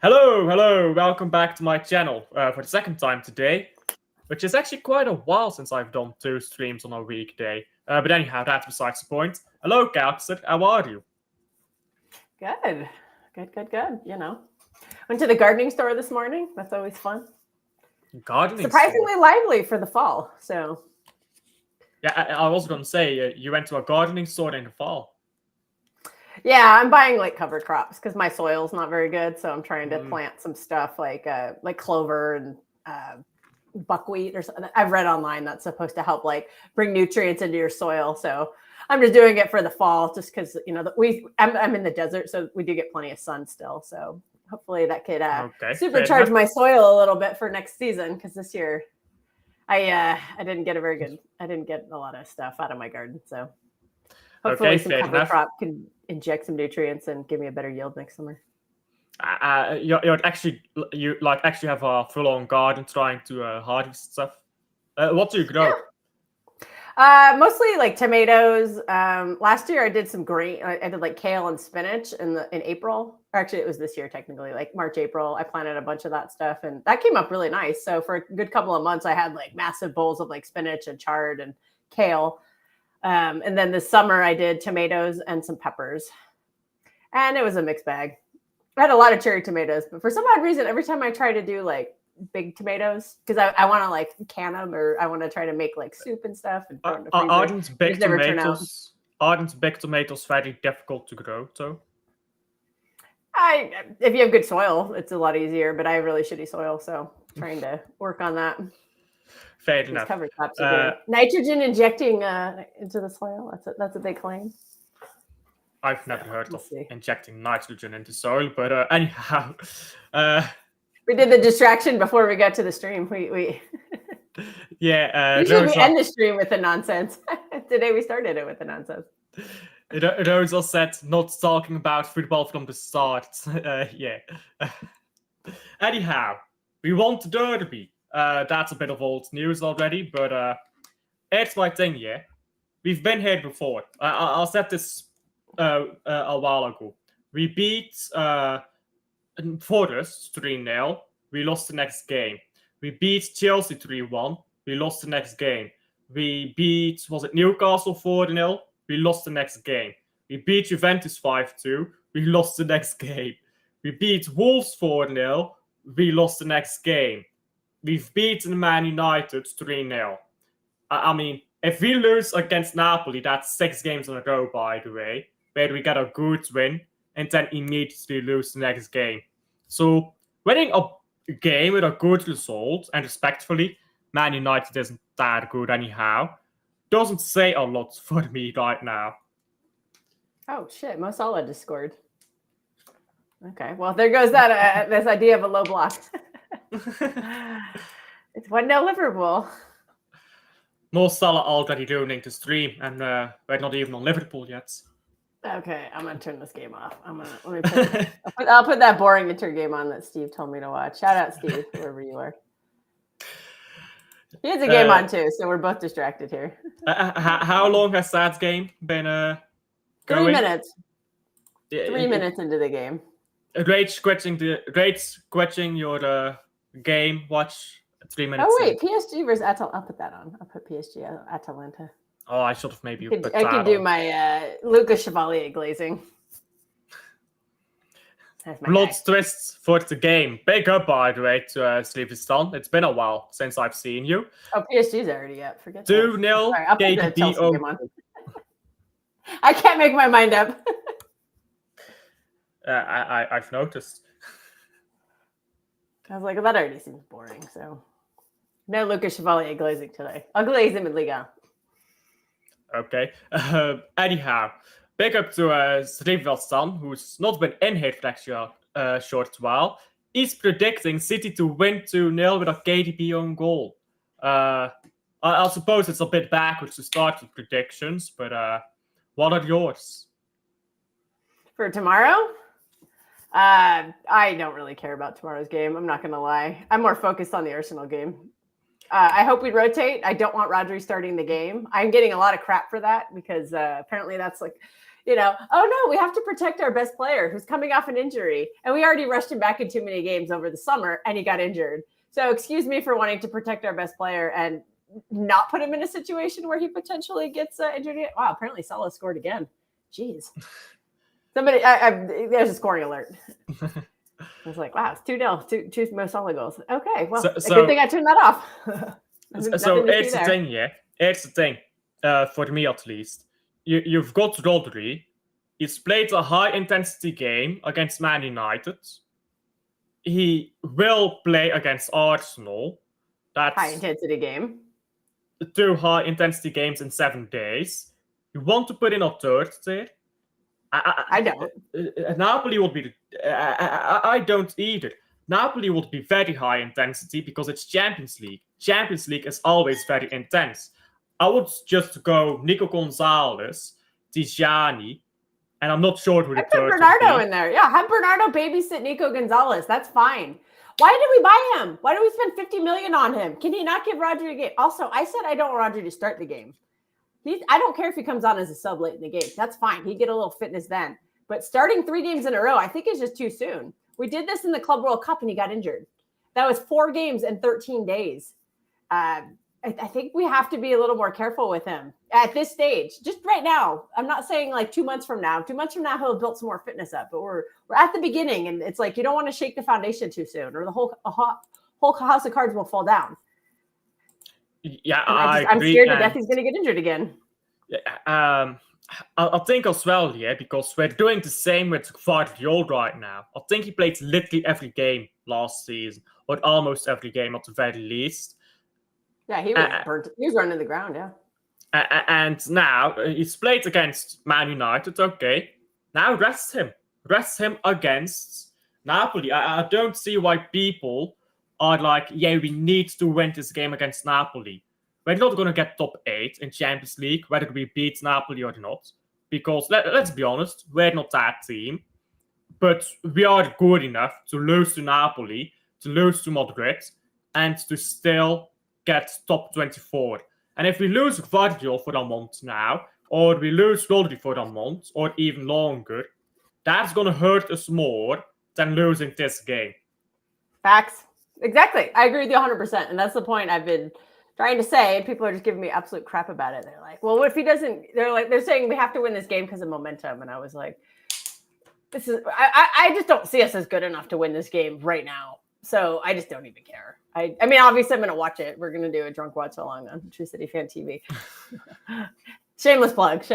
Hello, welcome back to my channel for the second time today, which is actually quite a while since I've done 2 streams on a weekday. But anyhow, that's besides the point. Hello, Kelkster, how are you? Good. Went to the gardening store this morning. That's always fun. Gardening Surprisingly store. lively for the fall. So Yeah, I was going to say, you went to a gardening store in the fall. yeah, I'm buying like cover crops because my soil's not very good. So I'm trying to plant some stuff like clover and buckwheat or something. I've read online that's supposed to help like bring nutrients into your soil. So I'm just doing it for the fall, just because I'm in the desert, so we do get plenty of sun still. So hopefully that could supercharge my soil a little bit for next season. Because this year I didn't get a lot of stuff out of my garden. So hopefully some cover crop can inject some nutrients and give me a better yield next summer. You actually have a full-on garden trying to harvest stuff. What do you grow? Mostly like tomatoes. Last year I did some green. I did like kale and spinach in April. Or actually, it was this year technically, like March, April. I planted a bunch of that stuff, and that came up really nice. So for a good couple of months, I had like massive bowls of like spinach and chard and kale. And then this summer I did tomatoes and some peppers, and it was a mixed bag. I had a lot of cherry tomatoes, but for some odd reason, every time I try to do like big tomatoes, because I want to like can them, or I want to try to make like soup and stuff. And aren't big tomatoes very difficult to grow though? If you have good soil, it's a lot easier, but I have really shitty soil, so I'm trying to work on that. Fair enough. Cover crops are good. Nitrogen injecting into the soil, that's a big claim. I've never heard of injecting nitrogen into soil, but anyhow. We did the distraction before we got to the stream. We yeah. Usually we end the stream with the nonsense. Today we started it with the nonsense. Rosa said not talking about football from the start. Yeah. Anyhow, we won the derby. That's a bit of old news already, but it's my thing, yeah. We've been here before. I said this a while ago. We beat Forest 3-0. We lost the next game. We beat Chelsea 3-1. We lost the next game. We beat, was it Newcastle 4-0? We lost the next game. We beat Juventus 5-2. We lost the next game. We beat Wolves 4-0. We lost the next game. We've beaten Man United 3-0. I mean, if we lose against Napoli, that's 6 games in a row, by the way, where we get a good win and then immediately lose the next game. So winning a game with a good result, and respectfully, Man United isn't that good anyhow, doesn't say a lot for me right now. Oh shit, Mo Salah just scored. Okay, well there goes that this idea of a low block. It's 1-0 Liverpool. Mo Salah already ruining the stream, and we're not even on Liverpool yet. Okay, I'm gonna turn this game off. I'll put that boring intro game on that Steve told me to watch. Shout out Steve, wherever you are. He has a game on too, so we're both distracted here. How long has that game been going? 3 minutes. 3 minutes into the game. Rage quitting your game. Watch 3 minutes. Oh wait, PSG versus Atalanta. I'll put that on. I'll put PSG Atalanta. Oh, I should have maybe. I could do my Lucas Chevalier glazing. Blood twists for the game. Big up, by the way, to Sleepyston. It's been a while since I've seen you. Oh, PSG's already up. Forget 2-0. KDB. I can't make my mind up. I've noticed. I was like, well, that already seems boring. So, no Lucas Chevalier glazing today. I'll glaze him in Liga. Okay. Anyhow, big up to Sleepyston, who's not been in here for actually a short while. He's predicting City to win 2-0 with a KDB on goal. I suppose it's a bit backwards to start with predictions, but what are yours? For tomorrow? I don't really care about tomorrow's game. I'm not going to lie. I'm more focused on the Arsenal game. I hope we rotate. I don't want Rodri starting the game. I'm getting a lot of crap for that because apparently that's like, oh no, we have to protect our best player who's coming off an injury. And we already rushed him back in too many games over the summer and he got injured. So excuse me for wanting to protect our best player and not put him in a situation where he potentially gets injured. Wow, apparently Salah scored again. Jeez. Somebody, there's a scoring alert. I was like, wow, it's 2-0, two Mo Salah goals. Okay, well, good thing I turned that off. So it's the thing, yeah. It's the thing, for me at least. You've got Rodri. He's played a high-intensity game against Man United. He will play against Arsenal. That's high-intensity game. 2 high-intensity games in 7 days. You want to put in a third there? I don't. Napoli would be... I don't either. Napoli would be very high-intensity because it's Champions League. Champions League is always very intense. I would just go Nico Gonzalez, Tijani, and I'm not sure who the third would be. Bernardo in there. Yeah, have Bernardo babysit Nico Gonzalez. That's fine. Why did we buy him? Why did we spend 50 million on him? Can he not give Rodri a game? Also, I said I don't want Rodri to start the game. I don't care if he comes on as a sub late in the game. That's fine. He'd get a little fitness then. But starting 3 games in a row, I think is just too soon. We did this in the Club World Cup and he got injured. That was 4 games in 13 days. I think we have to be a little more careful with him at this stage. Just right now, I'm not saying like 2 months from now. 2 months from now, he'll have built some more fitness up. But we're at the beginning, and it's like you don't want to shake the foundation too soon, or the whole house of cards will fall down. Yeah, I'm scared to death he's going to get injured again. I think as well, yeah, because we're doing the same with Guardiola right now. I think he played literally every game last season, or almost every game at the very least. Yeah, he was burnt. He was running the ground, yeah. And now he's played against Man United. Okay, now rest him. Rest him against Napoli. I don't see why people are like, yeah, we need to win this game against Napoli. We're not going to get top 8 in Champions League, whether we beat Napoli or not. Because let's be honest, we're not that team. But we are good enough to lose to Napoli, to lose to Madrid, and to still get top 24. And if we lose Guardiola for a month now, or we lose Rodri for a month, or even longer, that's going to hurt us more than losing this game. Facts. Exactly. I agree with you 100%. And that's the point I've been trying to say. And people are just giving me absolute crap about it. They're like, well, what if he doesn't? They're saying we have to win this game because of momentum. And I was like, I just don't see us as good enough to win this game right now. So I just don't even care. I mean, obviously, I'm going to watch it. We're going to do a drunk watch along on True City Fan TV. Shameless plug.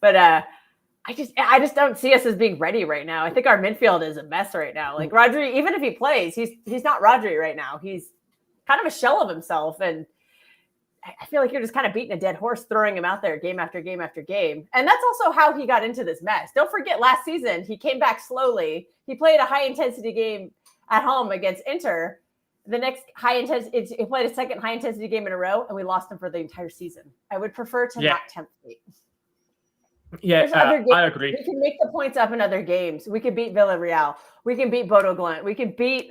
But I just don't see us as being ready right now. I think our midfield is a mess right now. Like Rodri, even if he plays, he's not Rodri right now. He's kind of a shell of himself. And I feel like you're just kind of beating a dead horse, throwing him out there game after game after game. And that's also how he got into this mess. Don't forget last season, he came back slowly. He played a high-intensity game at home against Inter. The next he played a second high-intensity game in a row, and we lost him for the entire season. I would prefer to not tempt fate. Yeah, I agree. We can make the points up in other games. We could beat Villarreal. We can beat Bodo Glimt. We could beat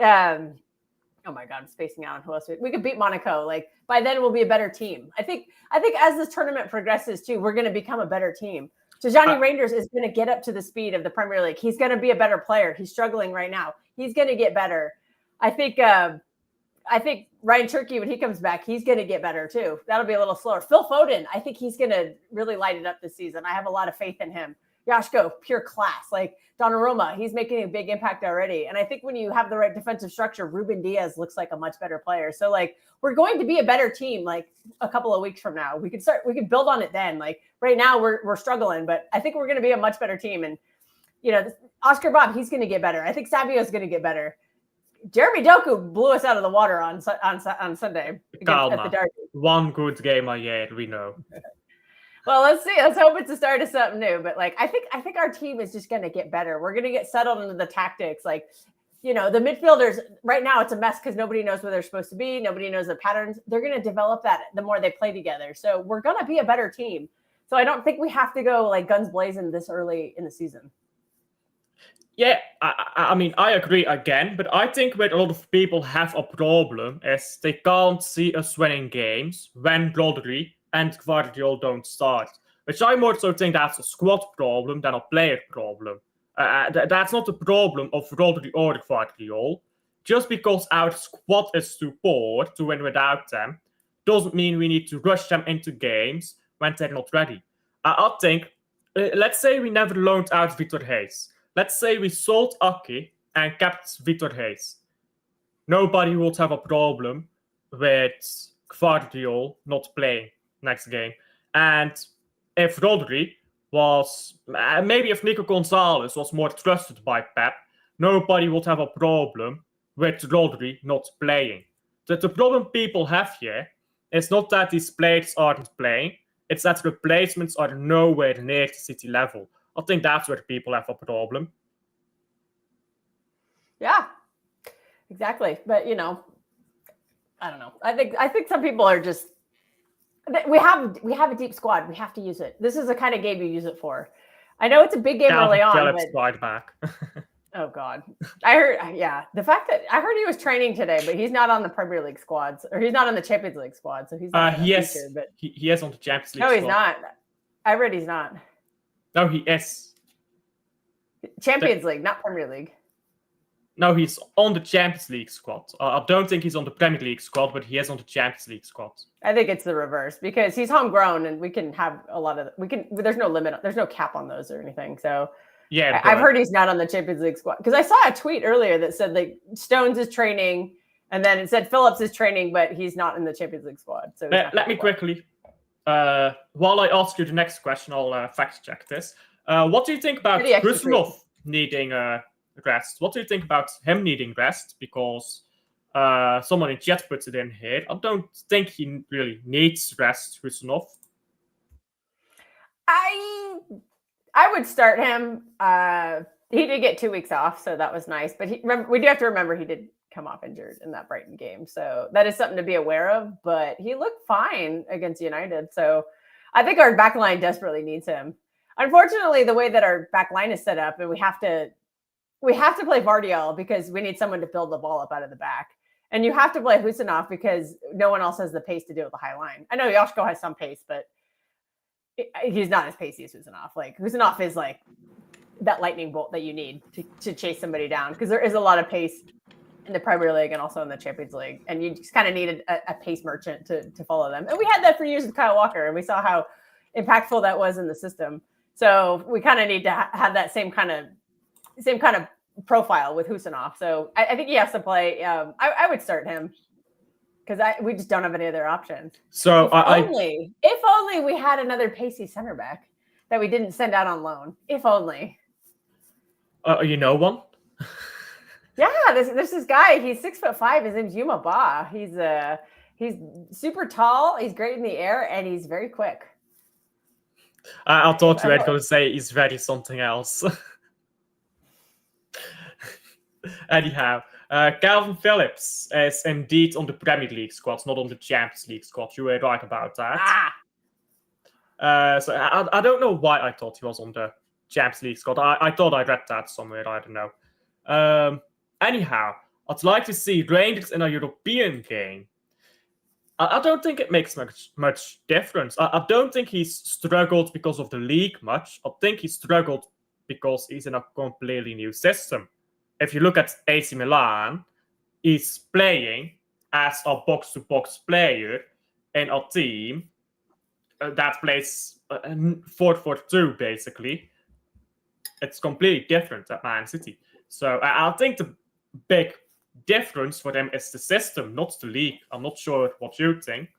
oh my God, I'm spacing out on who else. We could beat Monaco. Like by then we'll be a better team. I think as this tournament progresses too, we're going to become a better team. Tijani Rangers is going to get up to the speed of the Premier League. He's going to be a better player. He's struggling right now. He's going to get better. I think Ryan Turkey, when he comes back, he's going to get better too. That'll be a little slower. Phil Foden, I think he's going to really light it up this season. I have a lot of faith in him. Yashko, pure class. Like Donnarumma, he's making a big impact already. And I think when you have the right defensive structure, Ruben Diaz looks like a much better player. So like we're going to be a better team like a couple of weeks from now. We can build on it then. Like right now we're struggling, but I think we're going to be a much better team. And Oscar Bob, he's going to get better. I think Savio's going to get better. Jeremy Doku blew us out of the water on Sunday at the Derby. One good game a year, we know. Well, let's see. Let's hope it's the start of something new. But like, I think our team is just going to get better. We're going to get settled into the tactics. Like, the midfielders right now, it's a mess because nobody knows where they're supposed to be. Nobody knows the patterns. They're going to develop that the more they play together. So we're going to be a better team. So I don't think we have to go like guns blazing this early in the season. Yeah, I mean, I agree again, but I think where a lot of people have a problem is they can't see us winning games when Rodri and Guardiola don't start. which I more so think that's a squad problem than a player problem. That's not the problem of Rodri or Guardiola. Just because our squad is too poor to win without them doesn't mean we need to rush them into games when they're not ready. I think, let's say we never loaned out Vitor Hayes. Let's say we sold Aki and kept Vitor Hayes. Nobody would have a problem with Guardiola not playing next game. And if Rodri was, maybe if Nico Gonzalez was more trusted by Pep, nobody would have a problem with Rodri not playing. The problem people have here is not that these players aren't playing, it's that replacements are nowhere near the City level. I think that's where people have a problem. Yeah, exactly. But I don't know. I think some people are just, we have a deep squad. We have to use it. This is the kind of game you use it for. I know it's a big game early on, but right back. Oh God, I heard. Yeah, the fact that I heard he was training today, but he's not on the Premier League squads, or he's not on the Champions League squad, so he's not he is. Featured, but he is on the Champions League. No, he's squad. not. I read he's not. No, he is. Champions League, not Premier League. No, he's on the Champions League squad. I don't think he's on the Premier League squad, but he is on the Champions League squad. I think it's the reverse because he's homegrown, and we can have a lot of. There's no limit. There's no cap on those or anything. So. Yeah, I've heard he's not on the Champions League squad because I saw a tweet earlier that said like Stones is training, and then it said Phillips is training, but he's not in the Champions League squad. So let me quickly, while I ask you the next question, I'll fact check this. What do you think about Ruslanov needing rest? What do you think about him needing rest? Because someone in chat puts it in here. I don't think he really needs rest, Ruslanov. I would start him. He did get 2 weeks off, so that was nice. But we do have to remember he did come off injured in that Brighton game. So that is something to be aware of. But he looked fine against United. So I think our back line desperately needs him. Unfortunately, the way that our back line is set up, and we have to play Vardiol because we need someone to build the ball up out of the back. And you have to play Husinov because no one else has the pace to do it with the high line. I know Joshko has some pace, but he's not as pacey as Husinov. Like Husinov is like that lightning bolt that you need to chase somebody down because there is a lot of pace in the Premier League and also in the Champions League, and you just kind of needed a pace merchant to follow them. And we had that for years with Kyle Walker, and we saw how impactful that was in the system. So we kind of need to have that same kind of profile with Husinov. So I think he has to play. I would start him. Because we just don't have any other options. So if only we had another pacey center back that we didn't send out on loan. If only. You know one? Yeah, there's this guy. He's 6'5". His name's Yuma Ba. He's super tall. He's great in the air, and he's very quick. I thought you were going to say he's ready something else. Anyhow. Calvin Phillips is indeed on the Premier League squad, not on the Champions League squad. You were right about that. So I don't know why I thought he was on the Champions League squad. I thought I read that somewhere. I don't know. Anyhow, I'd like to see Rangers in a European game. I don't think it makes much difference. I don't think he's struggled because of the league much. I think he struggled because he's in a completely new system. If you look at AC Milan, he's playing as a box-to-box player in a team that plays 4-4-2, basically. It's completely different at Man City. So I think the big difference for them is the system, not the league. I'm not sure what you think.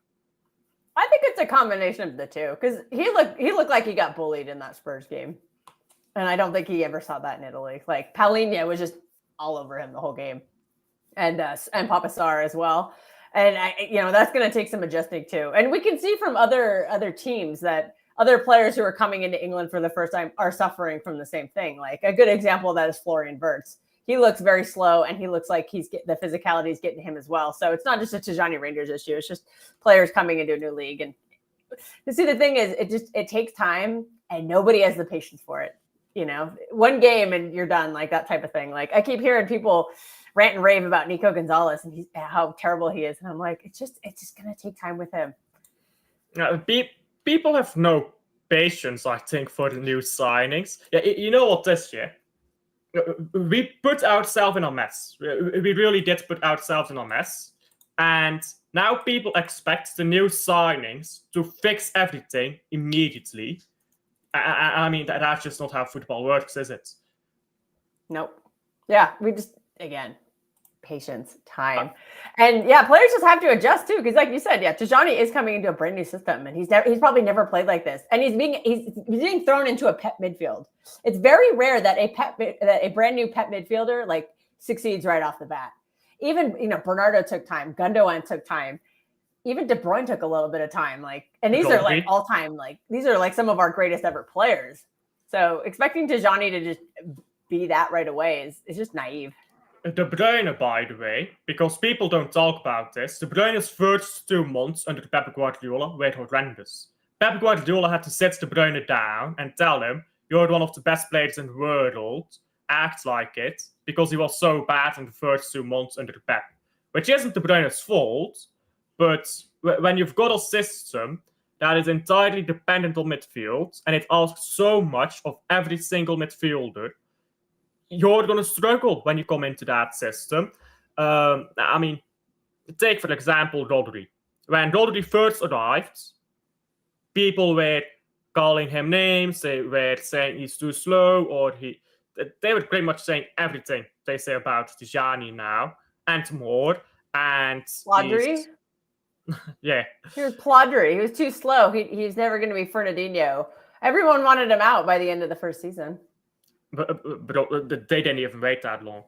I think it's a combination of the two because he looked like he got bullied in that Spurs game. And I don't think he ever saw that in Italy. Like Palhinha was just all over him the whole game, and Papa Sarr as well. And that's going to take some adjusting too. And we can see from other teams that other players who are coming into England for the first time are suffering from the same thing. Like a good example of that is Florian Wirtz. He looks very slow, and he looks like the physicality is getting him as well. So it's not just a Tijani Rangers issue; it's just players coming into a new league. And see, the thing is, it takes time, and nobody has the patience for it. One game and you're done, like that type of thing. Like I keep hearing people rant and rave about Nico Gonzalez and how terrible he is. And I'm like, it's just going to take time with him. People have no patience, I think, for the new signings. Yeah, you know what, this year we put ourselves in a mess. We really did put ourselves in a mess, and now people expect the new signings to fix everything immediately. I mean, that's just not how football works, is it? Nope. Yeah, we just, again, patience, time. And yeah, players just have to adjust too, because like you said, yeah, Tijani is coming into a brand new system, and he's probably never played like this, and he's being thrown into a pet midfield. It's very rare that a brand new pet midfielder like succeeds right off the bat. Even Bernardo took time, Gundogan took time, even De Bruyne took a little bit of time. And these are like all time, these are like some of our greatest ever players. So expecting Tijani to just be that right away is just naive. De Bruyne, by the way, because people don't talk about this, De Bruyne's first 2 months under Pep Guardiola were horrendous. Pep Guardiola had to sit De Bruyne down and tell him, you're one of the best players in the world, act like it, because he was so bad in the first 2 months under Pep. Which isn't De Bruyne's fault, but when you've got a system that is entirely dependent on midfield, and it asks so much of every single midfielder, you're going to struggle when you come into that system. I mean, take, for example, Rodri. When Rodri first arrived, people were calling him names. They were saying he's too slow, or they were pretty much saying everything they say about Tijani now and more. And Rodri? Yeah. He was Plodri. He was too slow. He's never going to be Fernandinho. Everyone wanted him out by the end of the first season. But they didn't even wait that long.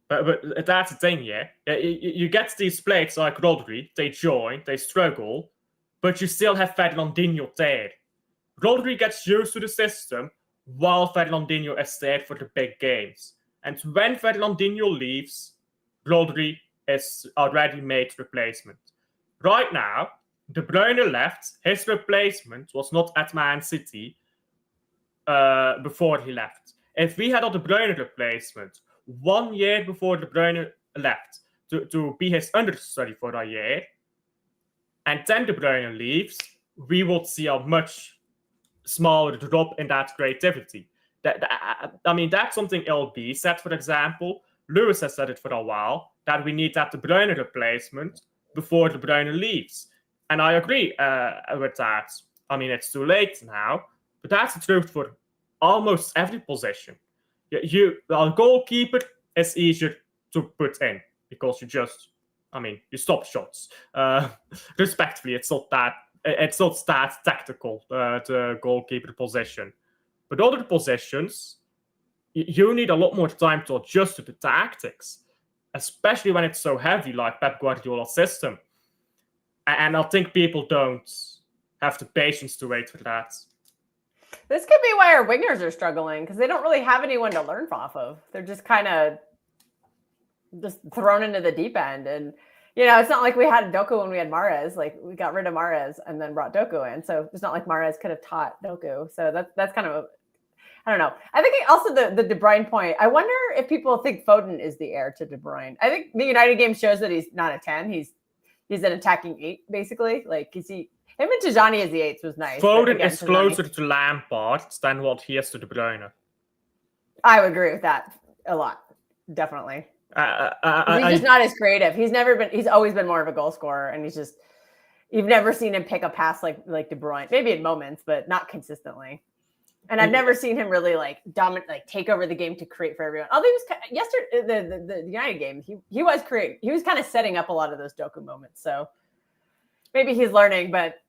But that's the thing, yeah. You get these players like Rodri, they join, they struggle, but you still have Fernandinho there. Rodri gets used to the system while Fernandinho is there for the big games. And when Fernandinho leaves, Rodri is a ready-made replacement. Right now, De Bruyne left. His replacement was not at Man City before he left. If we had a De Bruyne replacement 1 year before De Bruyne left to be his understudy for a year, and then De Bruyne leaves, we would see a much smaller drop in that creativity. I mean, that's something LB said, for example. Lewis has said it for a while, that we need that De Bruyne replacement before De Bruyne leaves. And I agree with that. I mean, it's too late now, but that's the truth for almost every position. A goalkeeper is easier to put in because you stop shots. Respectfully, it's not that tactical, the goalkeeper position. But other positions, you need a lot more time to adjust to the tactics, especially when it's so heavy, like Pep Guardiola's system. And I think people don't have the patience to wait for that. This could be why our wingers are struggling, because they don't really have anyone to learn off of. They're just kind of just thrown into the deep end. And, it's not like we had Doku when we had Mahrez. Like, we got rid of Mahrez and then brought Doku in. So it's not like Mahrez could have taught Doku. So that's kind of, I don't know. I think also the De Bruyne point, I wonder if people think Foden is the heir to De Bruyne. I think the United game shows that he's not a 10. He's an attacking 8, basically. Like, him and Tijani as the 8s was nice. Foden is closer to Lampard than what he is to De Bruyne. I would agree with that a lot. Definitely. He's just not as creative. He's always been more of a goal scorer, and you've never seen him pick a pass like De Bruyne. Maybe in moments, but not consistently. And I've never seen him really dominate, take over the game to create for everyone. Although he was yesterday, the United game, he was creating. He was kind of setting up a lot of those Doku moments. So maybe he's learning, but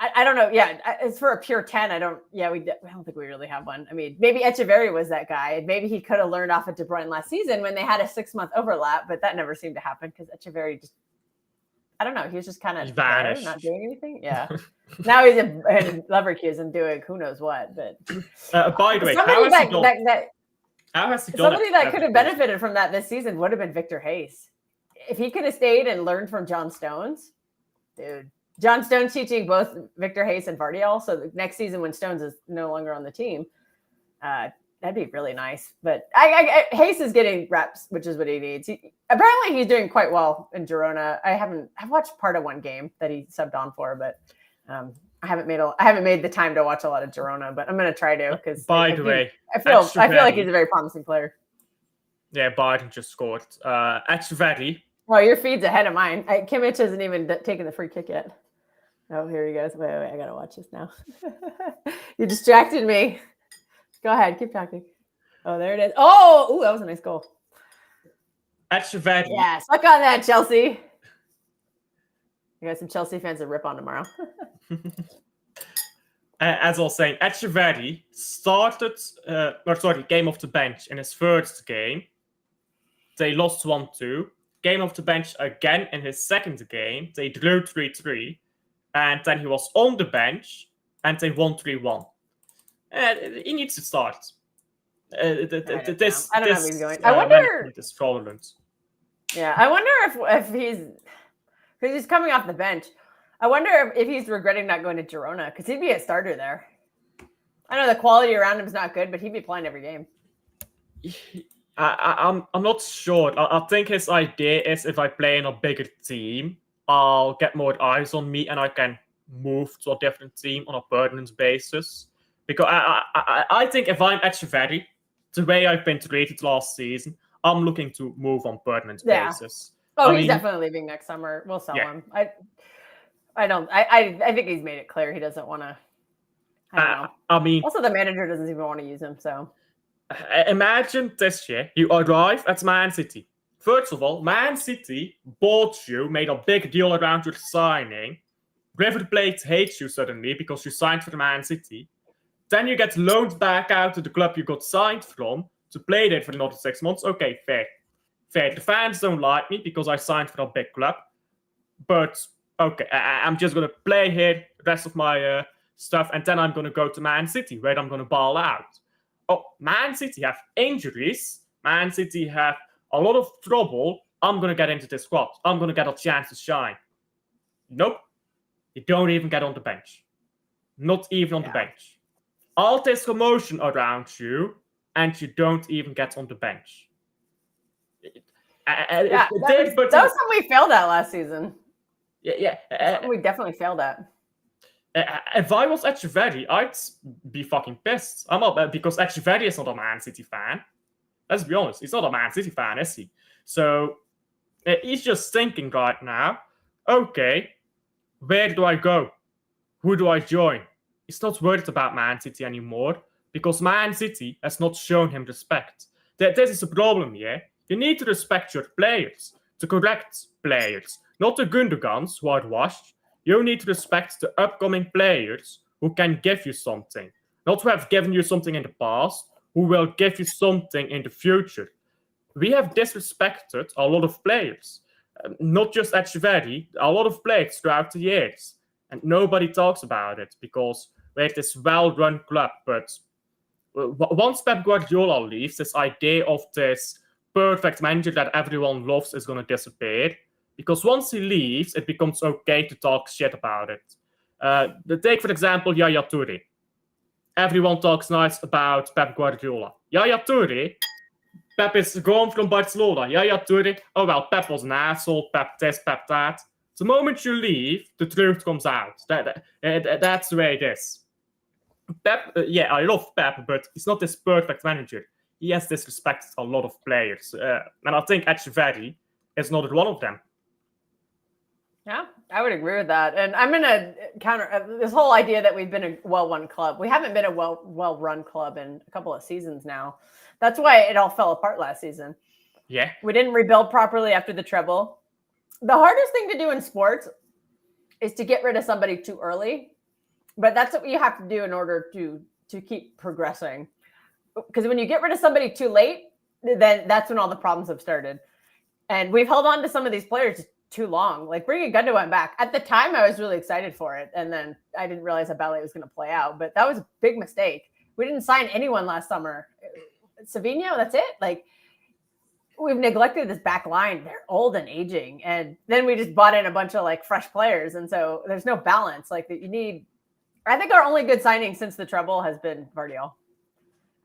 I don't know. Yeah, as for a pure 10, I don't think we really have one. I mean, maybe Echeverri was that guy, and maybe he could have learned off of De Bruyne last season when they had a 6-month overlap, but that never seemed to happen because Echeverri just, I don't know, he was just kind of there, not doing anything. Yeah. Now he's in Leverkusen doing who knows what. But by the way, somebody that could have benefited from that this season would have been Victor Hayes. If he could have stayed and learned from John Stones, dude. John Stone's teaching both Victor Hayes and Vardiel. So the next season when Stones is no longer on the team, that'd be really nice. But Hayes is getting reps, which is what he needs. Apparently he's doing quite well in Girona. I've watched part of one game that he subbed on for, but I haven't made the time to watch a lot of Girona, but I'm gonna try to because By the way, I feel like he's a very promising player. Yeah, Biden just scored. Echeverri. Oh, your feed's ahead of mine. Kimmich hasn't even taken the free kick yet. Oh, here he goes. Wait, I gotta watch this now. You distracted me. Go ahead, keep talking. Oh, there it is. Oh, that was a nice goal. Echeverri. Yeah, suck on that, Chelsea. You got some Chelsea fans to rip on tomorrow. As I was saying, Echeverri came off the bench in his first game. They lost 1-2. Came off the bench again in his second game. They drew 3-3. And then he was on the bench and they won 3-1. He needs to start. I don't know if he's going. I wonder. Is fraudulent. Yeah, I wonder if he's coming off the bench. I wonder if he's regretting not going to Girona because he'd be a starter there. I know the quality around him is not good, but he'd be playing every game. I'm not sure. I think his idea is if I play in a bigger team, I'll get more eyes on me and I can move to a different team on a permanent basis. Because I think if I'm Echeverri, the way I've been treated last season, I'm looking to move on permanent basis. Oh, he's definitely leaving next summer. We'll sell him. I think he's made it clear he doesn't want to. Also the manager doesn't even want to use him. So imagine this year you arrive at Man City. First of all, Man City bought you, made a big deal around your signing. River Plate hates you suddenly because you signed for Man City. Then you get loaned back out to the club you got signed from to play there for another 6 months. Okay, fair. The fans don't like me because I signed for a big club. But, okay, I'm just going to play here the rest of my stuff, and then I'm going to go to Man City, where I'm going to ball out. Oh, Man City have injuries. Man City have a lot of trouble. I'm going to get into this squad. I'm going to get a chance to shine. Nope. You don't even get on the bench. Not even on the bench. All this commotion around you, and you don't even get on the bench. That was something we failed at last season. Yeah. We definitely failed at. If I was Echeverri, I'd be fucking pissed. I'm not because Echeverri is not a Man City fan. Let's be honest, he's not a Man City fan, is he? So he's just thinking right now, okay, where do I go? Who do I join? He's not worried about Man City anymore because Man City has not shown him respect. This is a problem here. You need to respect your players, the correct players, not the Gundogans who are washed. You need to respect the upcoming players who can give you something, not who have given you something in the past, who will give you something in the future. We have disrespected a lot of players, not just Echeverri, a lot of players throughout the years. And nobody talks about it because we're this well-run club. But once Pep Guardiola leaves, this idea of this perfect manager that everyone loves is going to disappear. Because once he leaves, it becomes okay to talk shit about it. Take, for example, Yaya Toure. Everyone talks nice about Pep Guardiola. Yaya Toure, Pep is gone from Barcelona. Yaya Toure, oh well, Pep was an asshole, Pep this, Pep that. The moment you leave, the truth comes out. That's the way it is. Pep, I love Pep, but he's not this perfect manager. He has disrespected a lot of players. And I think Echeverri is not one of them. Yeah, I would agree with that. And I'm going to counter this whole idea that we've been a well-run club. We haven't been a well-run club in a couple of seasons now. That's why it all fell apart last season. Yeah. We didn't rebuild properly after the treble. The hardest thing to do in sports is to get rid of somebody too early. But that's what you have to do in order to keep progressing. Because when you get rid of somebody too late, then that's when all the problems have started. And we've held on to some of these players too long. Like bringing Gundogan back. At the time, I was really excited for it. And then I didn't realize how badly it was going to play out. But that was a big mistake. We didn't sign anyone last summer. Savinho, that's it. Like, we've neglected this back line. They're old and aging. And then we just bought in a bunch of like fresh players. And so there's no balance like that you need. I think our only good signing since the treble has been Vardiol.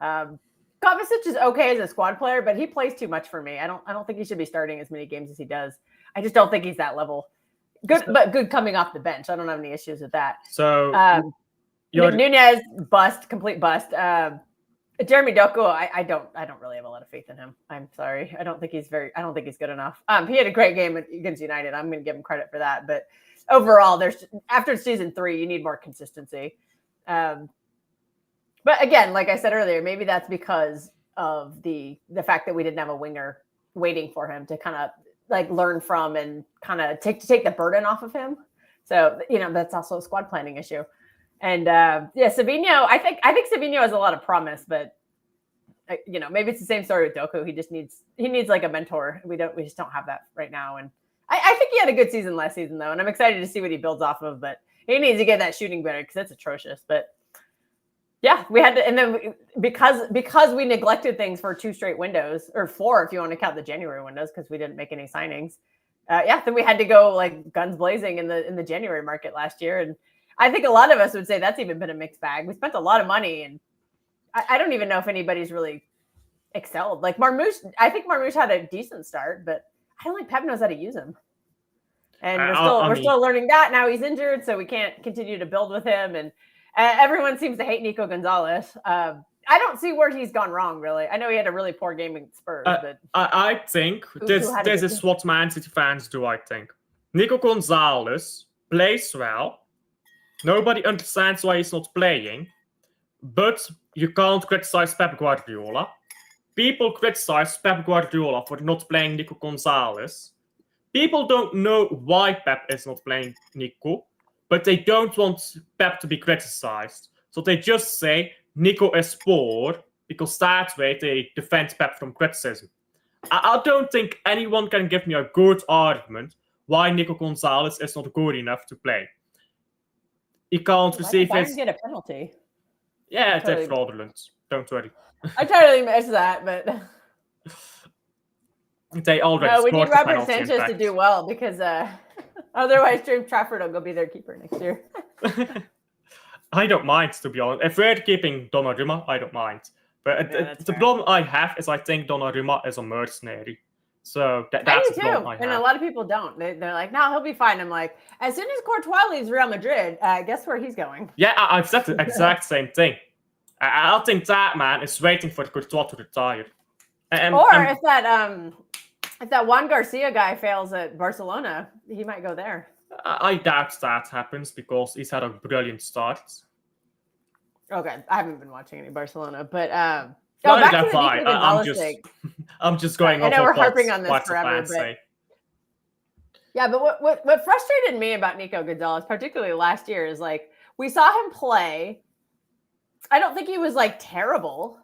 Kovacic is okay as a squad player, but he plays too much for me. I don't think he should be starting as many games as he does. I just don't think he's that level. Good, but good coming off the bench. I don't have any issues with that. So Nunez bust, complete bust. Jeremy Doku, I don't really have a lot of faith in him. I'm sorry. I don't think he's good enough. He had a great game against United. I'm going to give him credit for that. But overall, after season 3, you need more consistency. But again, like I said earlier, maybe that's because of the fact that we didn't have a winger waiting for him to kind of like learn from and kind of take the burden off of him. So, that's also a squad planning issue. And Savinho, I think Savinho has a lot of promise, but maybe it's the same story with Doku. He needs like a mentor. We just don't have that right now. And I think he had a good season last season though, and I'm excited to see what he builds off of. But he needs to get that shooting better because that's atrocious. But yeah, we had to, and then because we neglected things for 2 straight windows, or 4 if you want to count the January windows, because we didn't make any signings. Then we had to go like guns blazing in the January market last year, and I think a lot of us would say that's even been a mixed bag. We spent a lot of money, and I don't even know if anybody's really excelled. Like Marmoush, I think Marmoush had a decent start, but I don't think Pep knows how to use him. And we're still learning that. Now he's injured, so we can't continue to build with him. And everyone seems to hate Nico Gonzalez. I don't see where he's gone wrong, really. I know he had a really poor game against Spurs, but I think this is what Man City fans do, I think. Nico Gonzalez plays well. Nobody understands why he's not playing, but you can't criticize Pep Guardiola. People criticize Pep Guardiola for not playing Nico Gonzalez. People don't know why Pep is not playing Nico, but they don't want Pep to be criticized. So they just say Nico is poor, because that way they defend Pep from criticism. I don't think anyone can give me a good argument why Nico Gonzalez is not good enough to play. He can't receive his... get a penalty. Yeah, it's fraudulent. Don't worry. I totally missed that, but... They already we need Robert Sanchez to do well, because otherwise James Trafford will go be their keeper next year. I don't mind, to be honest. If we're keeping Donnarumma, I don't mind. But the problem I have is I think Donnarumma is a mercenary. So that's the problem I have. And a lot of people don't. They're like, no, he'll be fine. I'm like, as soon as Courtois leaves Real Madrid, guess where he's going? Yeah, I've said the exact same thing. I think that man is waiting for Courtois to retire. If that Juan Garcia guy fails at Barcelona, he might go there. I doubt that happens because he's had a brilliant start. Okay, I haven't been watching any Barcelona, but I'm just going. I know we're harping on this forever, but yeah. But what frustrated me about Nico Gonzalez, particularly last year, is like we saw him play. I don't think he was like terrible,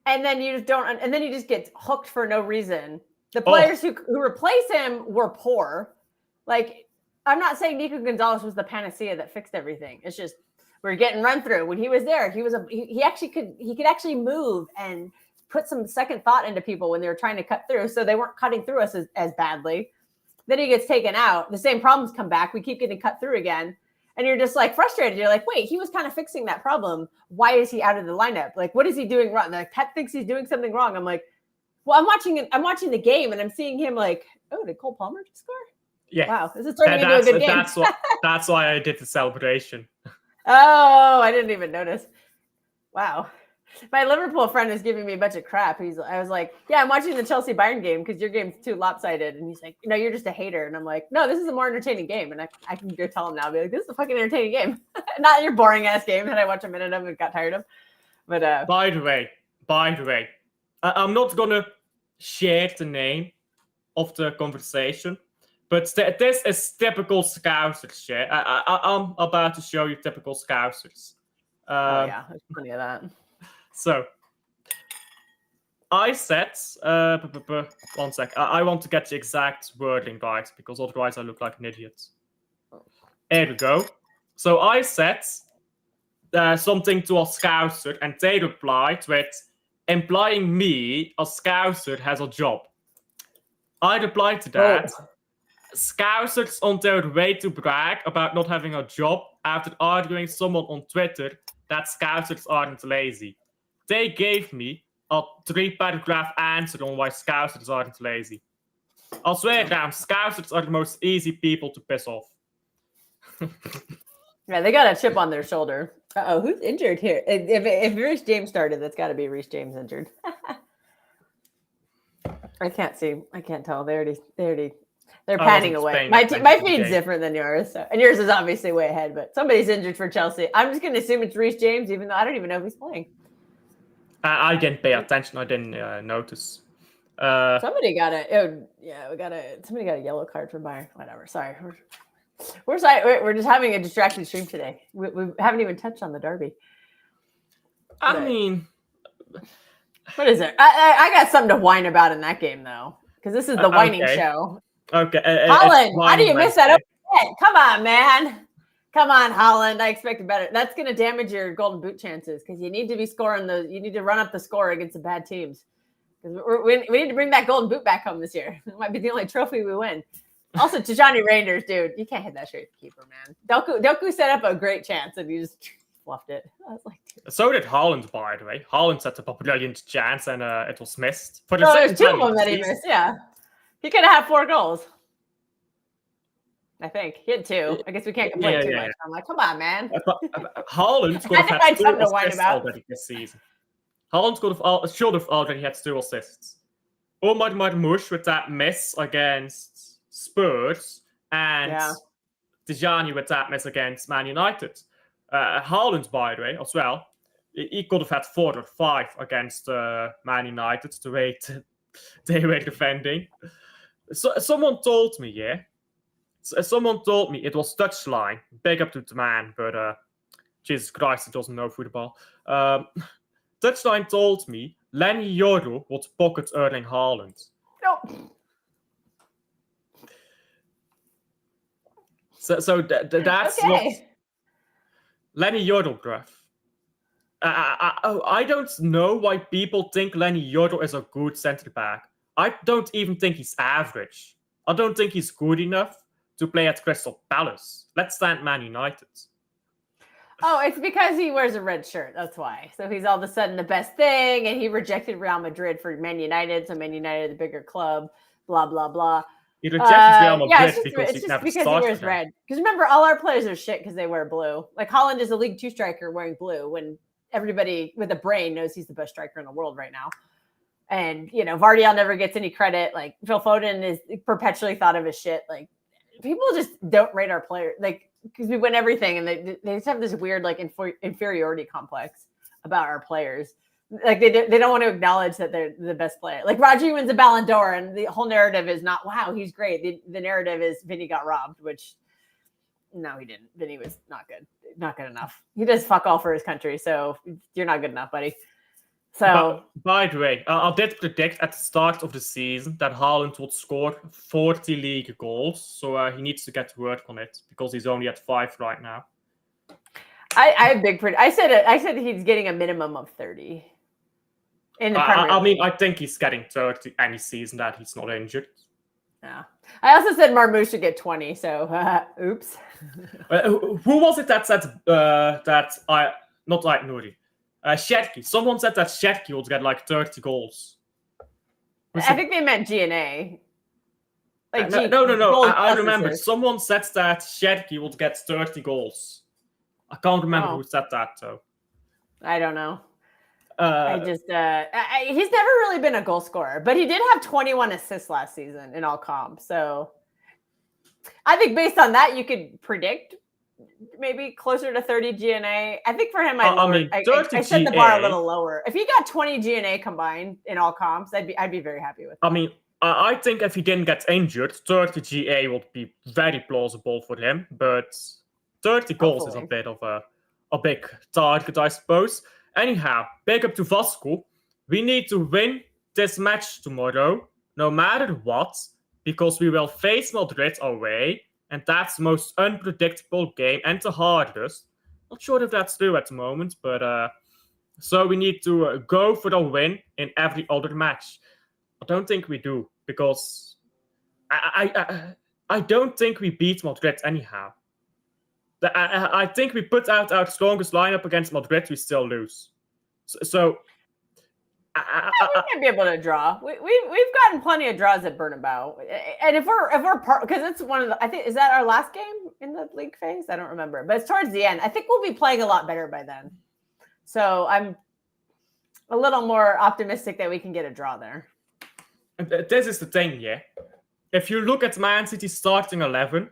and then you just get hooked for no reason. The players who replace him were poor. Like, I'm not saying Nico Gonzalez was the panacea that fixed everything. It's just we're getting run through. When he was there, he actually could move and put some second thought into people when they were trying to cut through, so they weren't cutting through us as badly. Then he gets taken out. The same problems come back. We keep getting cut through again. And you're just like frustrated. You're like, wait, he was kind of fixing that problem. Why is he out of the lineup? Like, what is he doing wrong? Like, Pep thinks he's doing something wrong. I'm like, well, I'm watching the game and I'm seeing him like, oh, did Cole Palmer just score? Yeah. Wow. This is turning into a good game. That's why I did the celebration. Oh, I didn't even notice. Wow. My Liverpool friend is giving me a bunch of crap. I was like, yeah, I'm watching the Chelsea Bayern game because your game's too lopsided. And he's like, no, you're just a hater. And I'm like, no, this is a more entertaining game. And I can go tell him now, be like, this is a fucking entertaining game. Not your boring ass game that I watched a minute of and got tired of. But by the way, I'm not gonna share the name of the conversation, but this is typical Scousers shit. I'm about to show you typical Scousers. Yeah, there's plenty of that. So, I said, 1 sec. I want to get the exact wording right, because otherwise I look like an idiot. There we go. So I said something to a Scouser, and they replied with implying me, a Scouser, has a job. I replied to that. Scousers on their way to brag about not having a job after arguing someone on Twitter that Scousers aren't lazy. They gave me a 3-paragraph answer on why Scousers aren't lazy. I'll swear down, Scousers are the most easy people to piss off. Yeah, they got a chip on their shoulder. Uh-oh, who's injured here? If Reece James started, that's got to be Reece James injured. I can't see. I can't tell. They're panning away. My feed's different than yours, so, and yours is obviously way ahead. But somebody's injured for Chelsea. I'm just going to assume it's Reece James, even though I don't even know if he's playing. I didn't pay attention. I didn't notice. Somebody got somebody got a yellow card for Bayern. Whatever. Sorry. We're just having a distracted stream today. We haven't even touched on the derby. I mean, what is it? I got something to whine about in that game though, because this is the whining show. Okay, Holland, how do you miss that? Come on, man. Come on, Holland. I expected better. That's going to damage your golden boot chances because you need to be scoring you need to run up the score against the bad teams. We need to bring that golden boot back home this year. It might be the only trophy we win. Also, Tijani Rangers, dude, you can't hit that straight keeper, man. Doku set up a great chance and you just fluffed it. I was like, dude. So did Haaland, by the way. Haaland set up a brilliant chance and it was missed. There's two of them that he missed, yeah. He could have had 4 goals. I think. He had 2. I guess we can't complain too much. I'm like, come on, man. Haaland could have had 2 assists already this season. Haaland should have already had 2 assists. Omar Marmoush with that miss against Spurs and Tijani with that miss against Man United. Haaland, by the way, as well, he could have had 4 or 5 against Man United, the way they were defending. So, someone told me it was touchline. Big up to the man, but Jesus Christ, he doesn't know football. Touchline told me Lenny Yoro would pocket Erling Haaland. Nope. So that's okay. what Lenny Yoro, bruv. I don't know why people think Lenny Yoro is a good centre back. I don't even think he's average. I don't think he's good enough to play at Crystal Palace. Let's stand Man United. Oh, it's because he wears a red shirt. That's why. So he's all of a sudden the best thing, and he rejected Real Madrid for Man United. So Man United, the bigger club, blah, blah, blah. He rejected Real Madrid because he wears red. Because remember, all our players are shit because they wear blue. Like Haaland is a League 2 striker wearing blue when everybody with a brain knows he's the best striker in the world right now. And, Vardiel never gets any credit. Like Phil Foden is perpetually thought of as shit. Like people just don't rate our players. Like, because we win everything, and they just have this weird like inferiority complex about our players. Like they don't want to acknowledge that they're the best player. Like Rodri wins a Ballon d'Or, and the whole narrative is not wow, he's great. The narrative is Vinny got robbed, which no, he didn't. Vinny was not good enough. He does fuck all for his country, so you're not good enough, buddy. So, by the way, I did predict at the start of the season that Haaland would score 40 league goals. So he needs to get to work on it because he's only at 5 right now. I said he's getting a minimum of 30 in the Premier League. I mean, I think he's getting 30 any season that he's not injured. Yeah. I also said Marmoush should get 20. So, oops. Who was it that said not like Nuri? Shetki. Someone said that Shetki would get like 30 goals. I think they meant GNA. Like no. I remember. Someone said that Shetki would get 30 goals. I can't remember who said that, though. I don't know. He's never really been a goal scorer, but he did have 21 assists last season in all comps. So I think based on that, you could predict maybe closer to 30 GNA. I think for him, I set the bar a little lower. If he got 20 GNA combined in all comps, I'd be very happy with that. I mean, I think if he didn't get injured, 30 GA would be very plausible for him. But 30 goals is a bit of a big target, I suppose. Anyhow, big up to Vasco. We need to win this match tomorrow, no matter what, because we will face Madrid away. And that's the most unpredictable game and the hardest. Not sure if that's true at the moment, but so we need to go for the win in every other match. I don't think we do, because I don't think we beat Madrid anyhow. I think we put out our strongest lineup against Madrid, we still lose. So We might be able to draw. We've gotten plenty of draws at Bernabeu, and if we're because it's one of the, I think, is that our last game in the league phase? I don't remember, but it's towards the end. I think we'll be playing a lot better by then. So I'm a little more optimistic that we can get a draw there. And this is the thing, yeah. If you look at Man City's starting 11,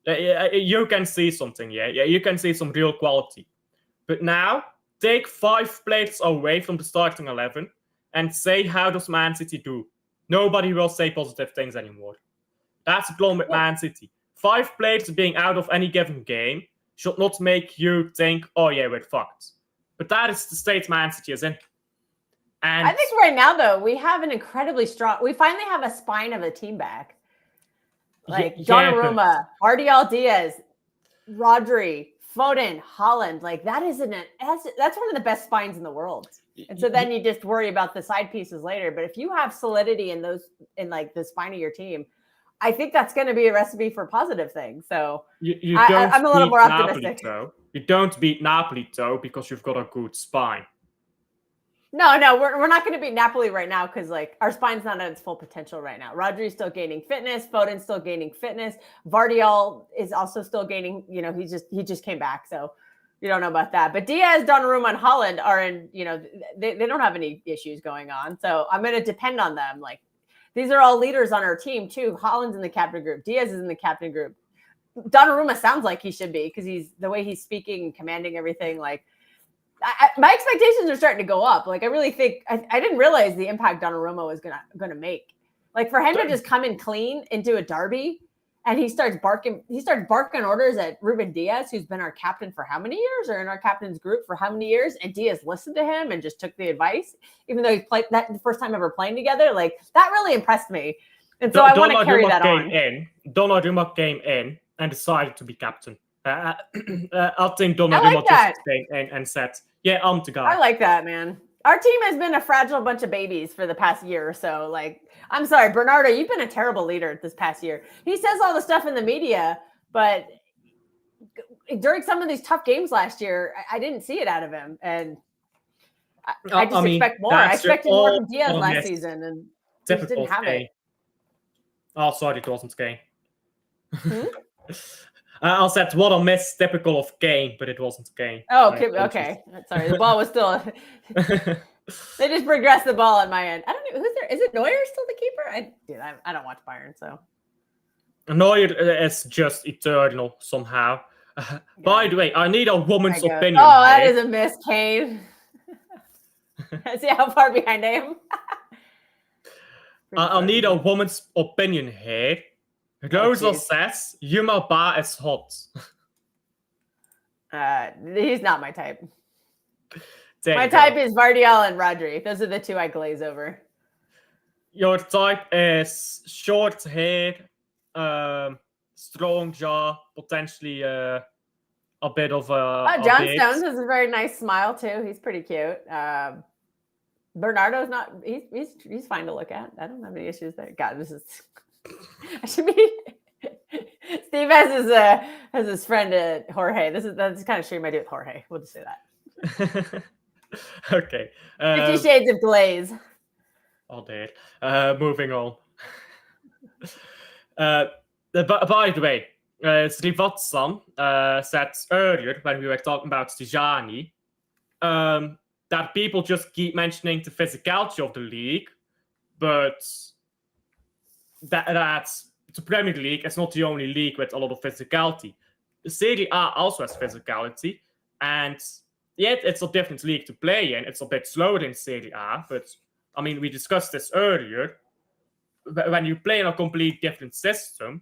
you can see something, yeah. You can see some real quality. But now, take 5 players away from the starting 11 and say, how does Man City do? Nobody will say positive things anymore. That's the problem with Man City. 5 players being out of any given game should not make you think, oh yeah, we're fucked. But that is the state Man City is in. And I think right now, though, we have an incredibly strong. We finally have a spine of a team back. Like Donnarumma, Ardial Diaz, Rodri, Foden, Holland. Like that's one of the best spines in the world. And so then you just worry about the side pieces later. But if you have solidity in like the spine of your team, I think that's going to be a recipe for positive things. So I'm a little more optimistic. You don't beat Napoli, though, because you've got a good spine. No, we're not going to beat Napoli right now because like our spine's not at its full potential right now. Rodri's still gaining fitness. Foden's still gaining fitness. Vardial is also still gaining. You know, he just came back, so you don't know about that. But Diaz, Donnarumma, and Holland are in. You know, they don't have any issues going on, so I'm going to depend on them. Like these are all leaders on our team too. Holland's in the captain group. Diaz is in the captain group. Donnarumma sounds like he should be because he's the way he's speaking and commanding everything. Like. My expectations are starting to go up. Like I really think I didn't realize the impact Donnarumma was gonna make. Like for him to just come in clean into a derby, and he starts barking orders at Ruben Diaz, who's been our captain for how many years, or in our captain's group for how many years, and Diaz listened to him and just took the advice, even though he played that the first time ever playing together. Like that really impressed me, and so I want to carry that on. Donnarumma came in and decided to be captain. I think Donnarumma just came in and said, yeah, I'm the guy. I like that, man. Our team has been a fragile bunch of babies for the past year or so. Like, I'm sorry, Bernardo, you've been a terrible leader this past year. He says all the stuff in the media, but during some of these tough games last year, I didn't see it out of him. And I just expect more. I expected more from Diaz last season, and just didn't have it. Oh, sorry, it wasn't Kane. I said what a miss, typical of Kane, but it wasn't Kane. Oh, okay. Sorry, the ball was still. They just progressed the ball on my end. I don't know who's there. Is it Neuer still the keeper? I don't watch Bayern, so. Neuer is just eternal somehow. By the way, I need a woman's opinion. Oh, that is a miss, Kane. See how far behind I am. I need a woman's opinion here. Rosa says Yuma Ba is hot. He's not my type. My type is Vardial and Rodri. Those are the two I glaze over. Your type is short hair, strong jaw, potentially a bit of a. John Stones has a very nice smile too. He's pretty cute. Bernardo's not. He's fine to look at. I don't have any issues there. God, this is. I should be. Steve has his friend Jorge. That's kind of shame I do with Jorge. We'll just say that. Okay. 50 Shades of Glaze. All dead. Moving on. By the way, Srivatsan said earlier when we were talking about Tijani that people just keep mentioning the physicality of the league, but that's the Premier League is not the only league with a lot of physicality. The Serie A also has physicality, and yet it's a different league to play in. It's a bit slower in Serie A, but I mean, we discussed this earlier. When you play in a completely different system,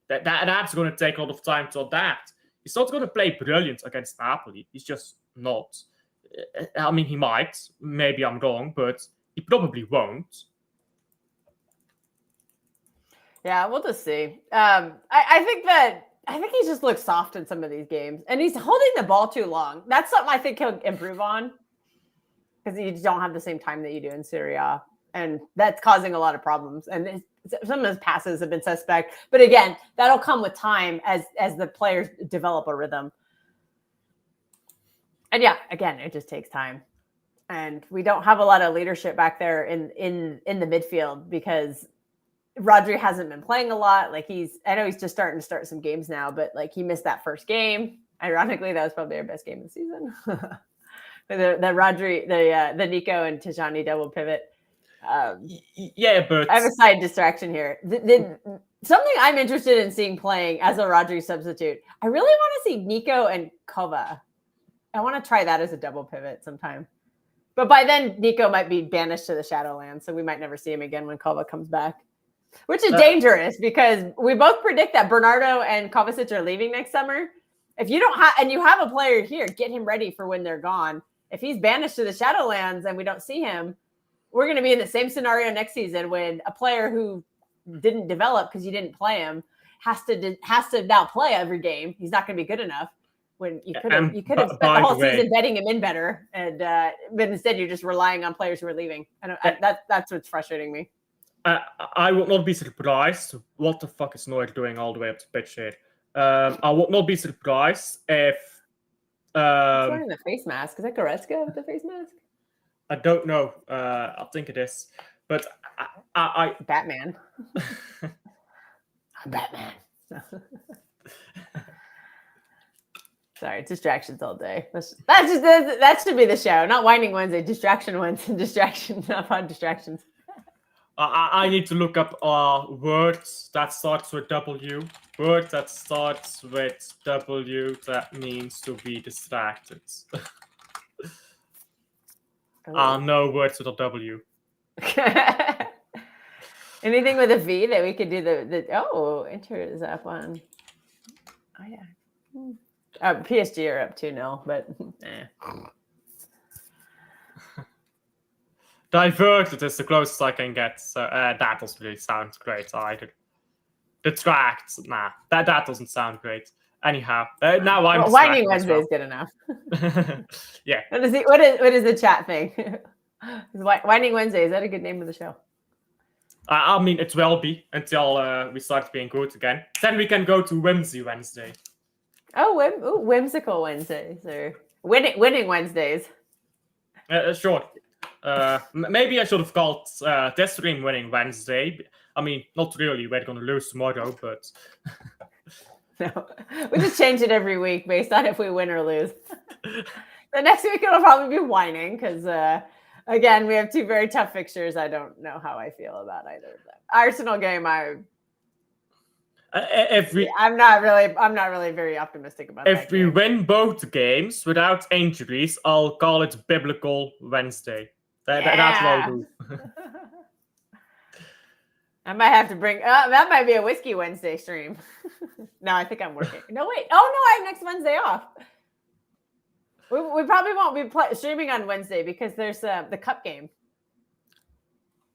that's going to take a lot of time to adapt. He's not going to play brilliant against Napoli. He's just not. I mean, he might. Maybe I'm wrong, but he probably won't. Yeah, we'll just see. I think he just looks soft in some of these games, and he's holding the ball too long. That's something I think he'll improve on, because you don't have the same time that you do in Serie A, and that's causing a lot of problems. And some of his passes have been suspect, but again, that'll come with time as the players develop a rhythm. And yeah, again, it just takes time. And we don't have a lot of leadership back there in the midfield because Rodri hasn't been playing a lot. Like I know he's just starting to start some games now, but like he missed that first game. Ironically, that was probably our best game of the season. the Rodri, the Nico and Tijani double pivot. Yeah, but I have a side distraction here. Something I'm interested in seeing playing as a Rodri substitute. I really want to see Nico and Kova. I want to try that as a double pivot sometime. But by then, Nico might be banished to the Shadowlands, so we might never see him again when Kova comes back. Which is dangerous because we both predict that Bernardo and Kovacic are leaving next summer. If you don't have, and you have a player here, get him ready for when they're gone. If he's banished to the Shadowlands and we don't see him, we're going to be in the same scenario next season when a player who didn't develop because you didn't play him has to now play every game. He's not going to be good enough. When you could have spent the whole season betting him in better, and but instead you're just relying on players who are leaving. That's what's frustrating me. I would not be surprised. What the fuck is Neuer doing all the way up to pitch here? I would not be surprised if. He's wearing the face mask. Is that Goretzka with the face mask? I don't know. I think it is, but I Batman. I'm Batman. Sorry, distractions all day. That should be the show, not Whining Wednesday. Distraction Wednesday. Distractions, not fun distractions. I need to look up words that starts with W. Word that starts with W. That means to be distracted. No words with a W. Anything with a V that we could do Inter is up on. Oh yeah. PSG are up 2-0, but Diverted is the closest I can get. So that doesn't really sound great either. Detract, nah, that doesn't sound great. Anyhow, now I'm Whining Wednesday is good enough. Yeah. What is the chat thing? Whining Wednesday, is that a good name of the show? I mean, it will be until we start being good again. Then we can go to Whimsy Wednesday. Oh, whimsical Wednesdays or winning Wednesdays. Sure. Maybe I should have called this stream Winning Wednesday. I mean, not really. We're going to lose tomorrow, but... No, we just change it every week based on if we win or lose. The next week it'll probably be Whining because, again, we have two very tough fixtures. I don't know how I feel about either of them. Arsenal game, I'm not really very optimistic about. If we win both games without injuries, I'll call it Biblical Wednesday. That's what I'll do. I might have to bring. That might be a Whiskey Wednesday stream. No, I think I'm working. No, wait. Oh no, I have next Wednesday off. We probably won't be streaming on Wednesday because there's the cup game.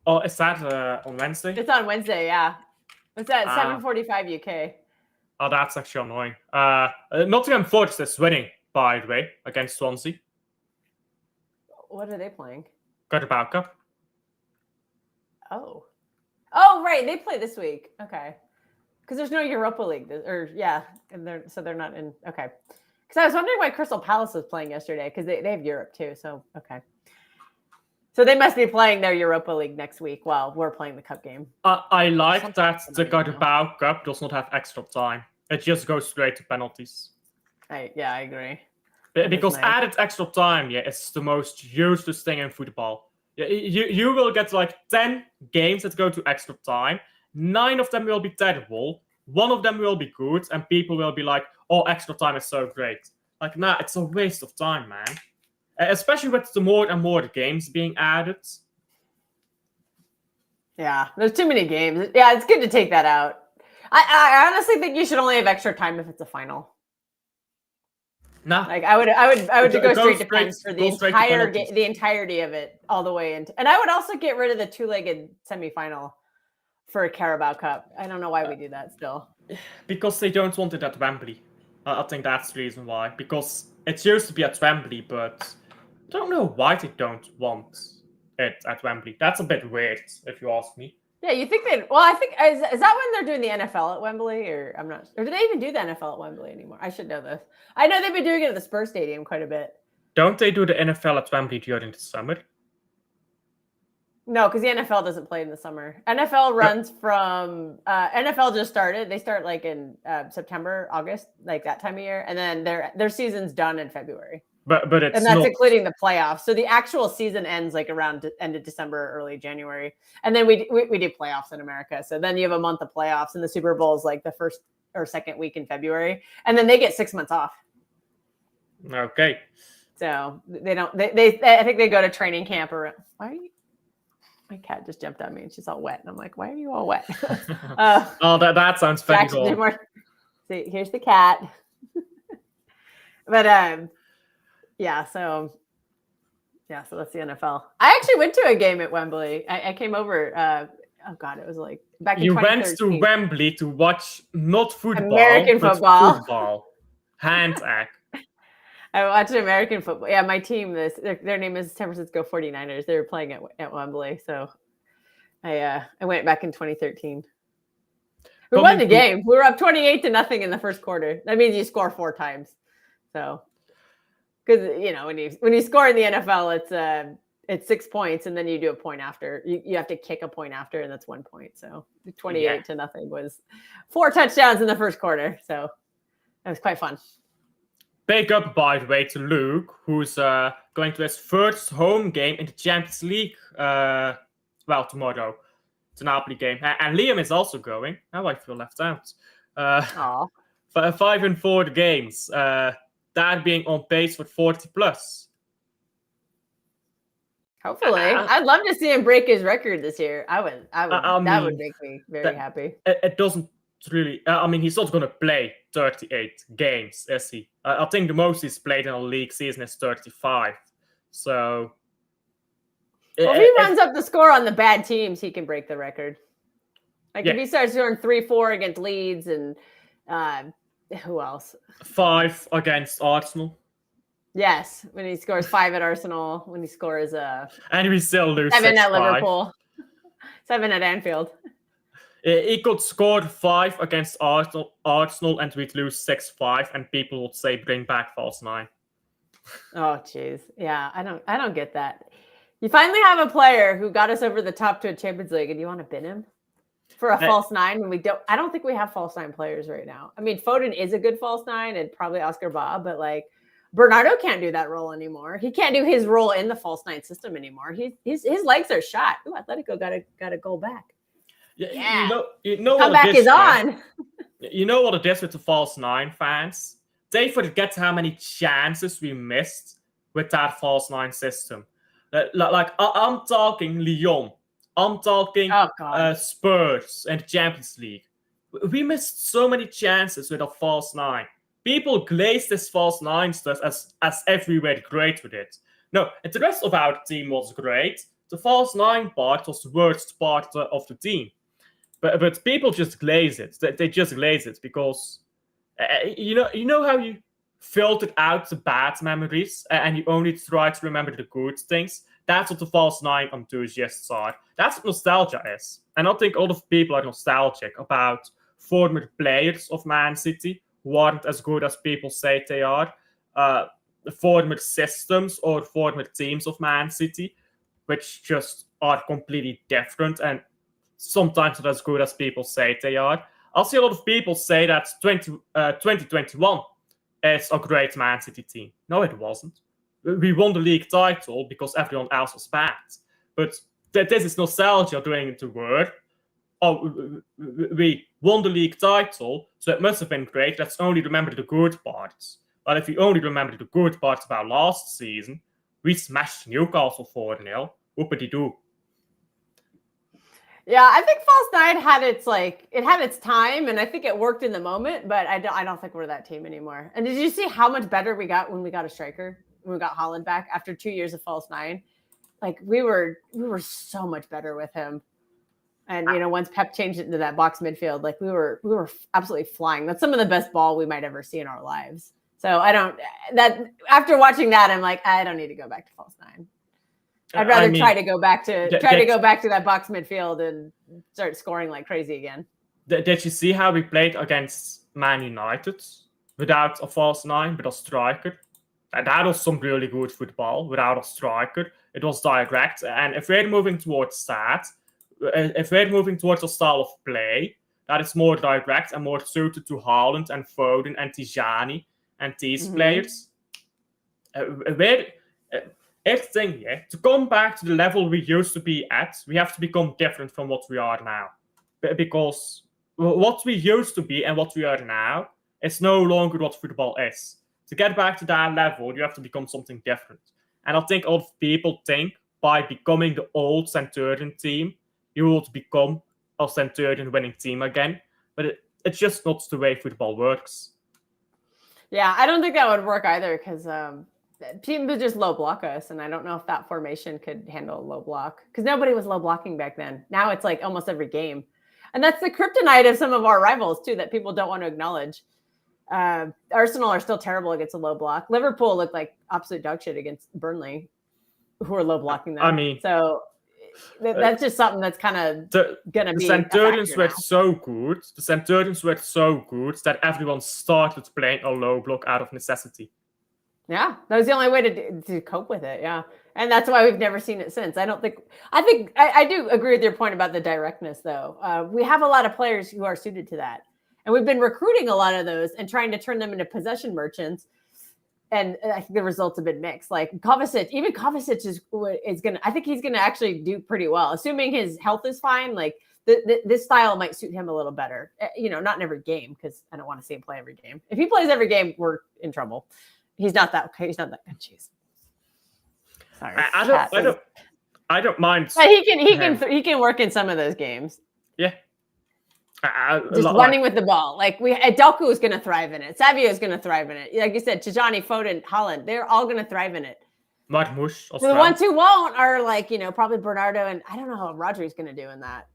Oh, is that on Wednesday? It's on Wednesday, yeah. It's at 7:45 UK. Oh, that's actually annoying. Nottingham Forest is winning, by the way, against Swansea. What are they playing? Carabao Cup. Oh, right. They play this week. Okay, because there's no Europa League, and they're not in. Okay, because I was wondering why Crystal Palace was playing yesterday because they have Europe too. So okay. So they must be playing their Europa League next week while we're playing the cup game. I like that the Carabao Cup does not have extra time. It just goes straight to penalties. I agree. Because added extra time, it's the most useless thing in football. You will get like 10 games that go to extra time. 9 of them will be terrible. 1 of them will be good. And people will be like, oh, extra time is so great. Like, nah, it's a waste of time, man. Especially with the more and more games being added. Yeah, there's too many games. Yeah, it's good to take that out. I honestly think you should only have extra time if it's a final. No, like I would go straight to pens for the entirety of it all the way into. And I would also get rid of the 2-legged semifinal for a Carabao Cup. I don't know why we do that still. Because they don't want it at Wembley. I think that's the reason why. Because it used to be at Wembley, but I don't know why they don't want it at Wembley. That's a bit weird, if you ask me. Yeah, you think that? Well, I think is that when they're doing the NFL at Wembley, or I'm not. Or do they even do the NFL at Wembley anymore? I should know this. I know they've been doing it at the Spurs Stadium quite a bit. Don't they do the NFL at Wembley during the summer? No, because the NFL doesn't play in the summer. NFL runs from NFL just started. They start like in September, August, like that time of year, and then their season's done in February. But it's and that's not... including the playoffs. So the actual season ends like around end of December, early January, and then we do playoffs in America. So then you have a month of playoffs, and the Super Bowl is like the first or second week in February, and then they get 6 months off. Okay. So they don't. They I think they go to training camp or why are you? My cat just jumped on me and she's all wet. And I'm like, why are you all wet? Oh, that sounds funny. See, here's the cat. But yeah, so that's the NFL. I actually went to a game at Wembley. I came over. Oh God, it was like back in 2013. You went to Wembley to watch not football, American but football. Hand act. I watched American football. Yeah, my team, their name is San Francisco 49ers. They were playing at Wembley. So I went back in 2013. We won the game. We were up 28-0 in the first quarter. That means you score 4 times. So, because when you score in the NFL, it's 6 points, and then you do a point after. You have to kick a point after, and that's 1 point. So 28-0 was 4 touchdowns in the first quarter. So that was quite fun. Big up, by the way, to Luke, who's going to his first home game in the Champions League. Tomorrow, the Napoli game, and Liam is also going. Now I feel left out. 5 and 4 games. That being on pace for 40 plus. Hopefully, I'd love to see him break his record this year. I would. That would make me very happy. It doesn't really. He's not going to play 38 games, is he? I think the most he's played in a league season is 35. So, if he runs up the score on the bad teams, he can break the record. Like if he starts doing 3-4 against Leeds and who else? 5 against Arsenal. Yes, when he scores 5 at Arsenal, when he scores and we still lose 7 at Liverpool, 7 at Anfield. He could score 5 against Arsenal, and we'd lose 6-5, and people would say, "Bring back false 9." Oh, jeez, yeah, I don't get that. You finally have a player who got us over the top to a Champions League, and you want to bin him for a false 9 when we don't? I don't think we have false 9 players right now. I mean, Foden is a good false 9, and probably Oscar Bob, but like Bernardo can't do that role anymore. He can't do his role in the false 9 system anymore. His legs are shot. Ooh, Atletico got a goal back. Yeah. You know comeback is on. You know what it is with the false 9 fans? They forget how many chances we missed with that false 9 system. Like I'm talking Lyon. I'm talking Spurs and Champions League. We missed so many chances with a false 9. People glaze this false 9 stuff as if we were great with it. No, and the rest of our team was great. The false 9 part was the worst part of the team. But people just glaze it. They just glaze it because you know how you filtered out the bad memories and you only try to remember the good things. That's what the false 9 enthusiasts are. That's what nostalgia is. And I think a lot of people are nostalgic about former players of Man City who aren't as good as people say they are, former systems or former teams of Man City, which just are completely different and sometimes not as good as people say they are. I'll see a lot of people say that 2021 is a great Man City team. No, it wasn't. We won the league title because everyone else was bad. But this is nostalgia doing the word. Oh, we won the league title, so it must have been great. Let's only remember the good parts. But if we only remember the good parts of our last season, we smashed Newcastle 4-0. Whoopity-doo. Yeah, I think false 9 had its time, and I think it worked in the moment. But I don't think we're that team anymore. And did you see how much better we got when we got a striker? When we got Haaland back after 2 years of false 9, like we were so much better with him. And once Pep changed it into that box midfield, like we were absolutely flying. That's some of the best ball we might ever see in our lives. So after watching that, I'm like, I don't need to go back to false 9. I'd rather try to go back to that box midfield and start scoring like crazy again. Did you see how we played against Man United without a false 9, but a striker? And that was some really good football without a striker. It was direct. And if we're moving towards that, if we're moving towards a style of play that is more direct and more suited to Haaland and Foden and Tijani and these players, everything, to come back to the level we used to be at, we have to become different from what we are now. Because what we used to be and what we are now is no longer what football is. To get back to that level, you have to become something different. And I think a lot of people think by becoming the old Centurion team, you will become a Centurion winning team again. But it's just not the way football works. Yeah, I don't think that would work either because teams would just low block us. And I don't know if that formation could handle a low block because nobody was low blocking back then. Now it's like almost every game. And that's the kryptonite of some of our rivals, too, that people don't want to acknowledge. Arsenal are still terrible against a low block. Liverpool looked like absolute dog shit against Burnley, who are low blocking them. I mean, so that's just something that's kind of going to be. The Centurions were so good. The Centurions were so good that everyone started playing a low block out of necessity. Yeah, that was the only way to cope with it. Yeah. And that's why we've never seen it since. I do agree with your point about the directness, though. We have a lot of players who are suited to that. And we've been recruiting a lot of those and trying to turn them into possession merchants. And I think the results have been mixed. Like Kovacic is going to, I think he's going to actually do pretty well. Assuming his health is fine, like this style might suit him a little better. Not in every game, because I don't want to see him play every game. If he plays every game, we're in trouble. He's not that good. Jeez. Sorry. I don't mind. But he can work in some of those games. Yeah. Just running with the ball. Like Delku is going to thrive in it. Savio is going to thrive in it. Like you said, Tijani, Foden, Haaland, they're all going to thrive in it. Marmoush. The ones who won't are like, probably Bernardo, and I don't know how Rodri's going to do in that.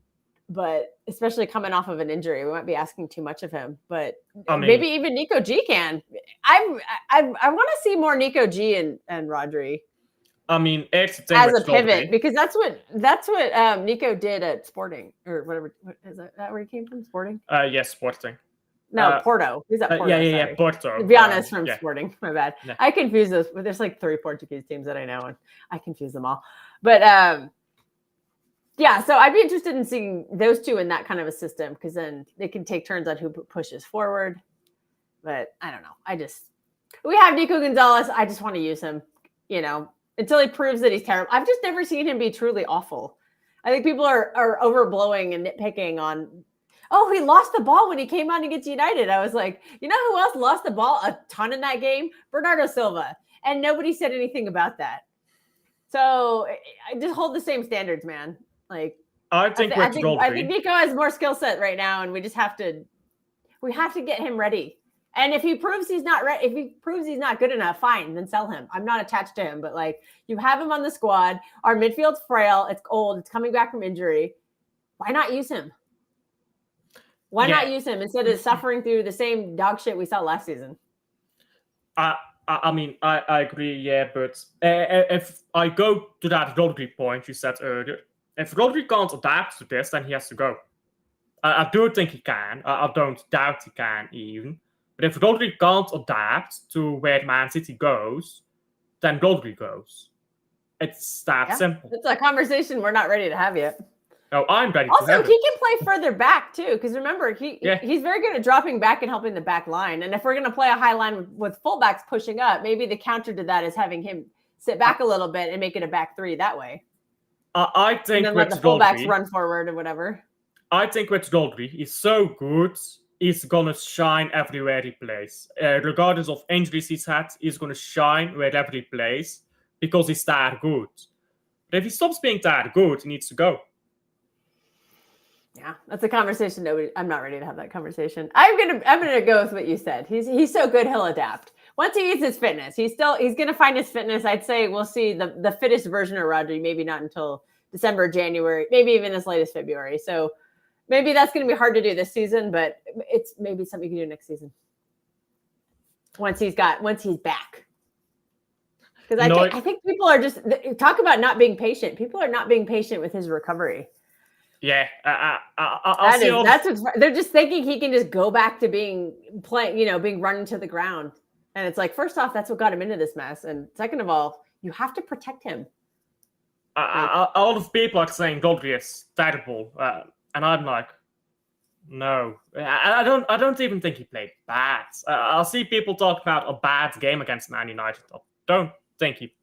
But especially coming off of an injury, we might be asking too much of him. But maybe even Nico G can. I want to see more Nico G and Rodri. I mean, it's as a pivot, because that's what Nico did at Sporting or whatever. Is that where he came from? Sporting? Yes, Sporting. No, Porto. He's at Porto. Yeah, Porto. To be honest, from Sporting. My bad. Yeah. I confuse those. But there's like 3 Portuguese teams that I know, and I confuse them all. But so I'd be interested in seeing those two in that kind of a system because then they can take turns on who pushes forward. But I don't know. We have Nico Gonzalez. I just want to use him, until he proves that he's terrible. I've just never seen him be truly awful. I think people are overblowing and nitpicking on, he lost the ball when he came on against United. I was like, you know who else lost the ball a ton in that game? Bernardo Silva. And nobody said anything about that. So I just hold the same standards, man. Like I think Nico has more skill set right now, and we have to get him ready. And if he proves he's not not good enough, fine, then sell him. I'm not attached to him, but like you have him on the squad. Our midfield's frail. It's old. It's coming back from injury. Why not use him? Why not use him instead of suffering through the same dog shit we saw last season? I agree, yeah, but if I go to that Rodri point you said earlier, if Rodri can't adapt to this, then he has to go. I do think he can. I don't doubt he can even. But if Rodri can't adapt to where Man City goes, then Rodri goes. It's that simple. It's a conversation we're not ready to have yet. No, I'm ready to have it. He can play further back, too, because remember, he's very good at dropping back and helping the back line. And if we're going to play a high line with fullbacks pushing up, maybe the counter to that is having him sit back a little bit and make it a back 3 that way. I think and then let the fullbacks run forward or whatever. I think with Rodri, he's so good, he's going to shine everywhere he plays. Regardless of injuries he's had, he's going to shine wherever he plays because he's that good. But if he stops being that good, he needs to go. Yeah, that's a conversation. I'm not ready to have that conversation. I'm gonna go with what you said. He's so good, he'll adapt. Once he gets his fitness, he's gonna find his fitness. I'd say we'll see the fittest version of Rodri, maybe not until December, January, maybe even as late as February. So maybe that's gonna be hard to do this season, but it's maybe something you can do next season. Once he's back. Because I think people are just talk about not being patient. People are not being patient with his recovery. Yeah, they're just thinking he can just go back to being run into the ground. And it's like, first off, that's what got him into this mess. And second of all, you have to protect him. A lot of people are saying Rodri is terrible, and I'm like, no, I don't even think he played bad. I'll see people talk about a bad game against Man United. I don't think he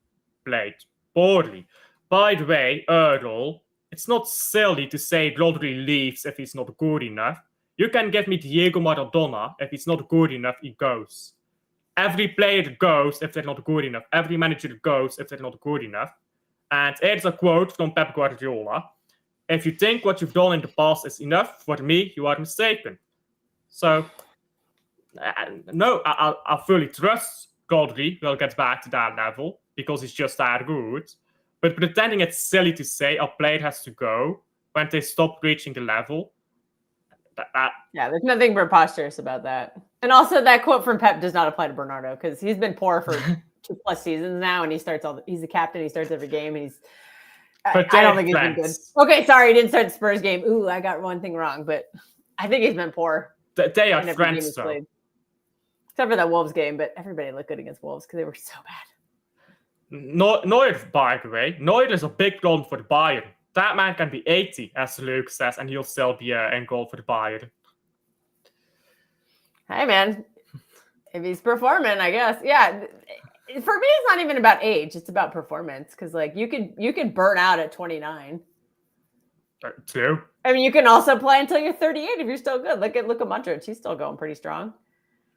played poorly. By the way, Earl, it's not silly to say Rodri leaves if he's not good enough. You can give me Diego Maradona. If he's not good enough, he goes. Every player goes if they're not good enough. Every manager goes if they're not good enough. And here's a quote from Pep Guardiola. If you think what you've done in the past is enough, for me, you are mistaken. So, no, I fully trust Rodri will get back to that level because he's just that good. But pretending it's silly to say a player has to go when they stop reaching the level. Yeah, there's nothing preposterous about that. And also that quote from Pep does not apply to Bernardo because he's been poor for 2+ seasons now, and he's the captain, he starts every game, and I don't think he's been good. Okay, sorry, he didn't start the Spurs game. Ooh, I got one thing wrong, but I think he's been poor. They are friends, though. Except for that Wolves game, but everybody looked good against Wolves because they were so bad. Neuer, by the way, Neuer is a big problem for the Bayern. That man can be 80, as Luke says, and he'll still be in goal for the Bayern. Hey, man. If he's performing, I guess. Yeah. For me, it's not even about age. It's about performance. Because, like, you can burn out at 29. True. I mean, you can also play until you're 38 if you're still good. Look at Modric. He's still going pretty strong.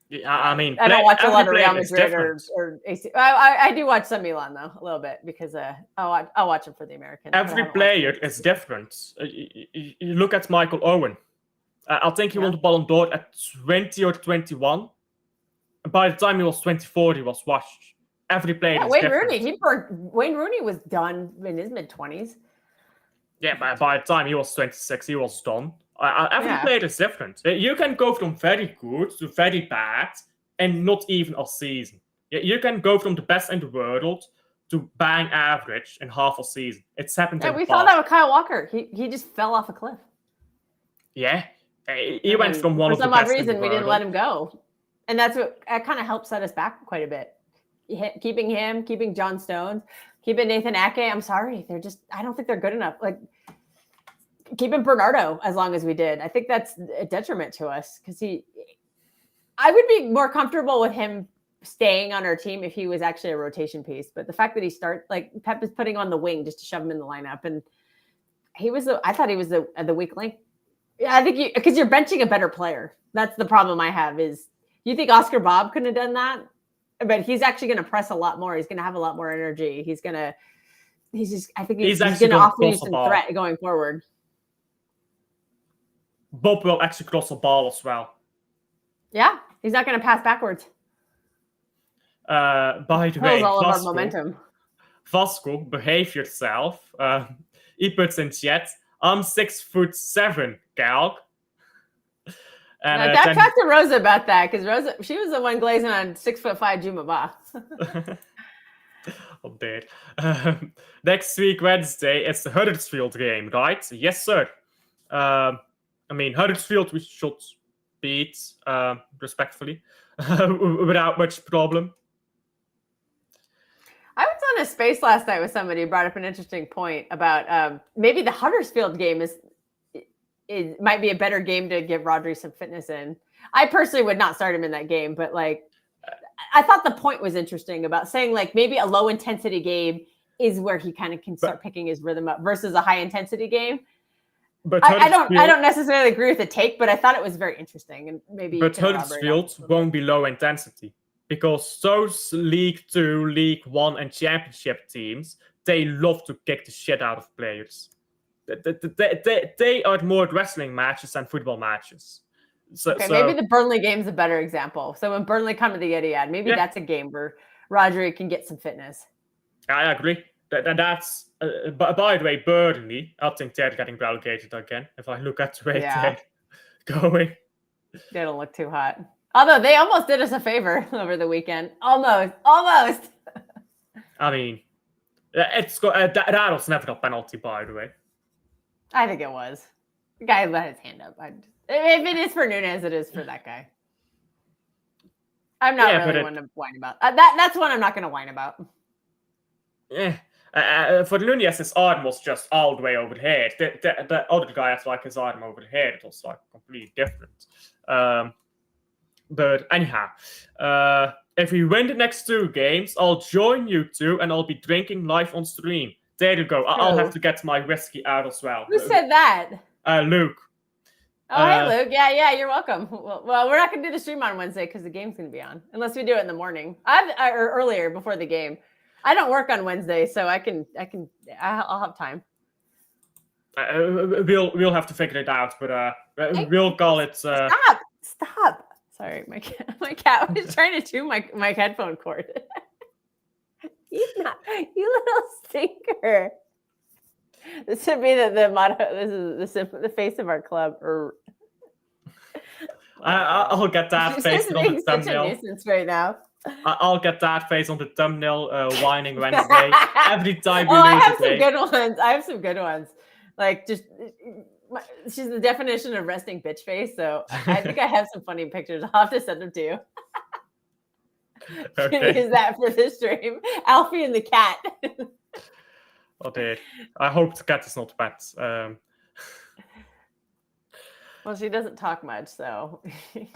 Yeah, I mean, I don't watch a lot of Real Madrid or AC. I do watch some Milan though, a little bit because I'll watch them for the Americans. Every player is different. You look at Michael Owen. I think he won the Ballon d'Or at 20 or 21. And by the time he was 24, he was washed. Every player is Wayne different. Wayne Rooney was done in his mid-20s. Yeah, by the time he was 26, he was done. Every player is different. You can go from very good to very bad and not even a season. You can go from the best in the world to bang average in half a season. It's happened. Yeah, we saw that with Kyle Walker. He just fell off a cliff. Yeah, he went from one of the best. For some odd reason, we didn't let him go, and that's what kind of helped set us back quite a bit. Keeping him, keeping John Stones, keeping Nathan Ake. I'm sorry, I don't think they're good enough. Like, keeping Bernardo as long as we did, I think that's a detriment to us because I would be more comfortable with him staying on our team if he was actually a rotation piece. But the fact that Pep is putting on the wing just to shove him in the lineup, and I thought he was the weak link. Yeah, I think because you're benching a better player. That's the problem I have is you think Oscar Bob couldn't have done that, but he's actually going to press a lot more. He's going to have a lot more energy. I think he's going to offer you some threat going forward. Bob will actually cross the ball as well. Yeah, he's not going to pass backwards. By the way, all of our momentum. Vasco, behave yourself. He puts in chat, I'm 6'7", Calc. And talk to Rosa about that because Rosa, she was the one glazing on 6'5" Juma Ba. Oh, dear. Next week, Wednesday, it's the Huddersfield game, right? Yes, sir. I mean, Huddersfield we should beat respectfully without much problem. I was on a space last night with somebody who brought up an interesting point about maybe the Huddersfield game it might be a better game to give Rodri some fitness in. I personally would not start him in that game, but like I thought the point was interesting about saying like maybe a low intensity game is where he kind of can start picking his rhythm up versus a high intensity game. But I don't necessarily agree with the take, but I thought it was very interesting and maybe. But Huddersfield won't be low intensity because those League 2, League 1, and Championship teams they love to kick the shit out of players. They are more wrestling matches than football matches. So maybe the Burnley game's a better example. So when Burnley come to the Etihad, maybe that's a game where Rodri can get some fitness. I agree. That's by the way, Burnley, I think they're getting relegated again. If I look at the way they're going, they don't look too hot. Although they almost did us a favor over the weekend. Almost. I mean, that was never a penalty, by the way. I think it was. The guy let his hand up. If it is for Nunes, it is for that guy. I'm not Yeah, really one to whine about. That's one I'm not going to whine about. Yeah. For Nunez, his arm was just all the way over here. The other guy has like his arm over here. It was like completely different. But anyhow, if we win the next 2 games, I'll join you two and I'll be drinking live on stream. There you go. I'll have to get my whiskey out as well. Who said that? Luke. Oh, hey, Luke. Yeah, you're welcome. Well, we're not going to do the stream on Wednesday because the game's going to be on, unless we do it in the morning or earlier before the game. I don't work on Wednesday, so I'll have time. We'll have to figure it out, but we'll call it. Stop! Sorry, my cat was trying to chew my headphone cord. He's not, you little stinker. This should be the motto. This is the face of our club. I'll get that face on the thumbnail. Such a nuisance right now. I'll get that face on the thumbnail. Whining Wednesday. Every time we lose I have a some day. good ones. I have some good ones. Like just, she's the definition of resting bitch face. So I think I have some funny pictures. I'll have to send them to you. Okay. Use that for this stream. Alfie and the cat. Oh dear. I hope the cat is not pet. Well, she doesn't talk much, so she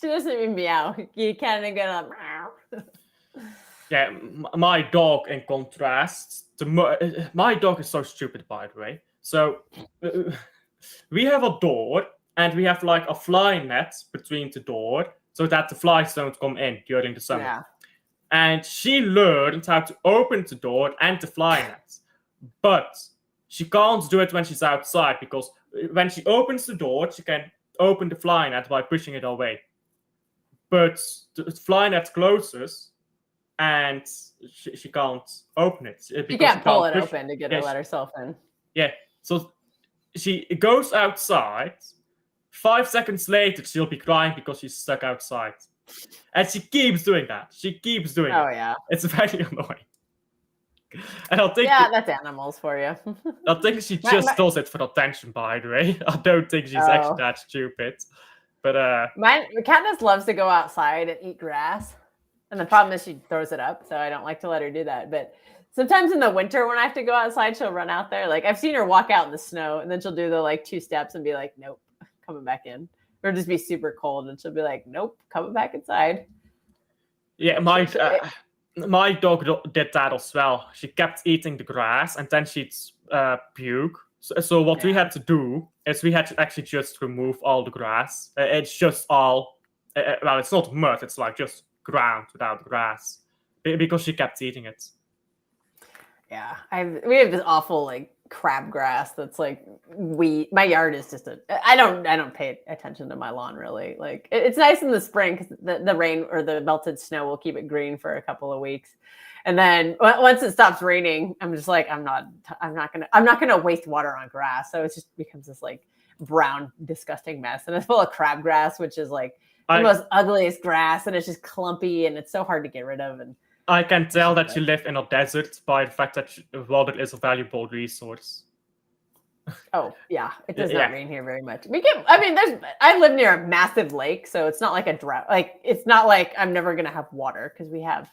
doesn't even meow. You kind of get up. Yeah, my dog, in contrast, my dog is so stupid, by the way. So we have a door, and we have like a fly net between the door, so that the flies don't come in during the summer. Yeah. And she learned how to open the door and the fly net, but she can't do it when she's outside, because when she opens the door, she can open the fly net by pushing it away. But the fly net closes, and she can't open it. You can't pull it open to get her let herself in. Yeah, so she goes outside. 5 seconds later, she'll be crying because she's stuck outside. And she keeps doing that. Oh, yeah. It's very annoying. And I'll think that's animals for you. I think she just does it for attention, by the way. I don't think she's actually that stupid. But Katniss loves to go outside and eat grass. And the problem is she throws it up, so I don't like to let her do that. But sometimes in the winter when I have to go outside, she'll run out there. Like I've seen her walk out in the snow, and then she'll do the like 2 steps and be like, nope, coming back in. Or just be super cold, and she'll be like, nope, coming back inside. Yeah, my dog did that as well. She kept eating the grass, and then she'd puke. So what we had to do is we had to actually just remove all the grass. It's just all, well, it's not mud. It's like just ground without grass, because she kept eating it. Yeah, we have this awful like crabgrass that's like my yard is just I don't pay attention to my lawn really. Like it's nice in the spring because the rain or the melted snow will keep it green for a couple of weeks, and then once it stops raining, I'm just like I'm not gonna waste water on grass. So it just becomes this like brown disgusting mess, and it's full of crabgrass, which is like the most ugliest grass, and it's just clumpy and it's so hard to get rid of. And I can tell that you live in a desert by the fact that water is a valuable resource. Oh yeah, it does not rain here very much. I live near a massive lake, so it's not like a drought. Like it's not like I'm never gonna have water because we have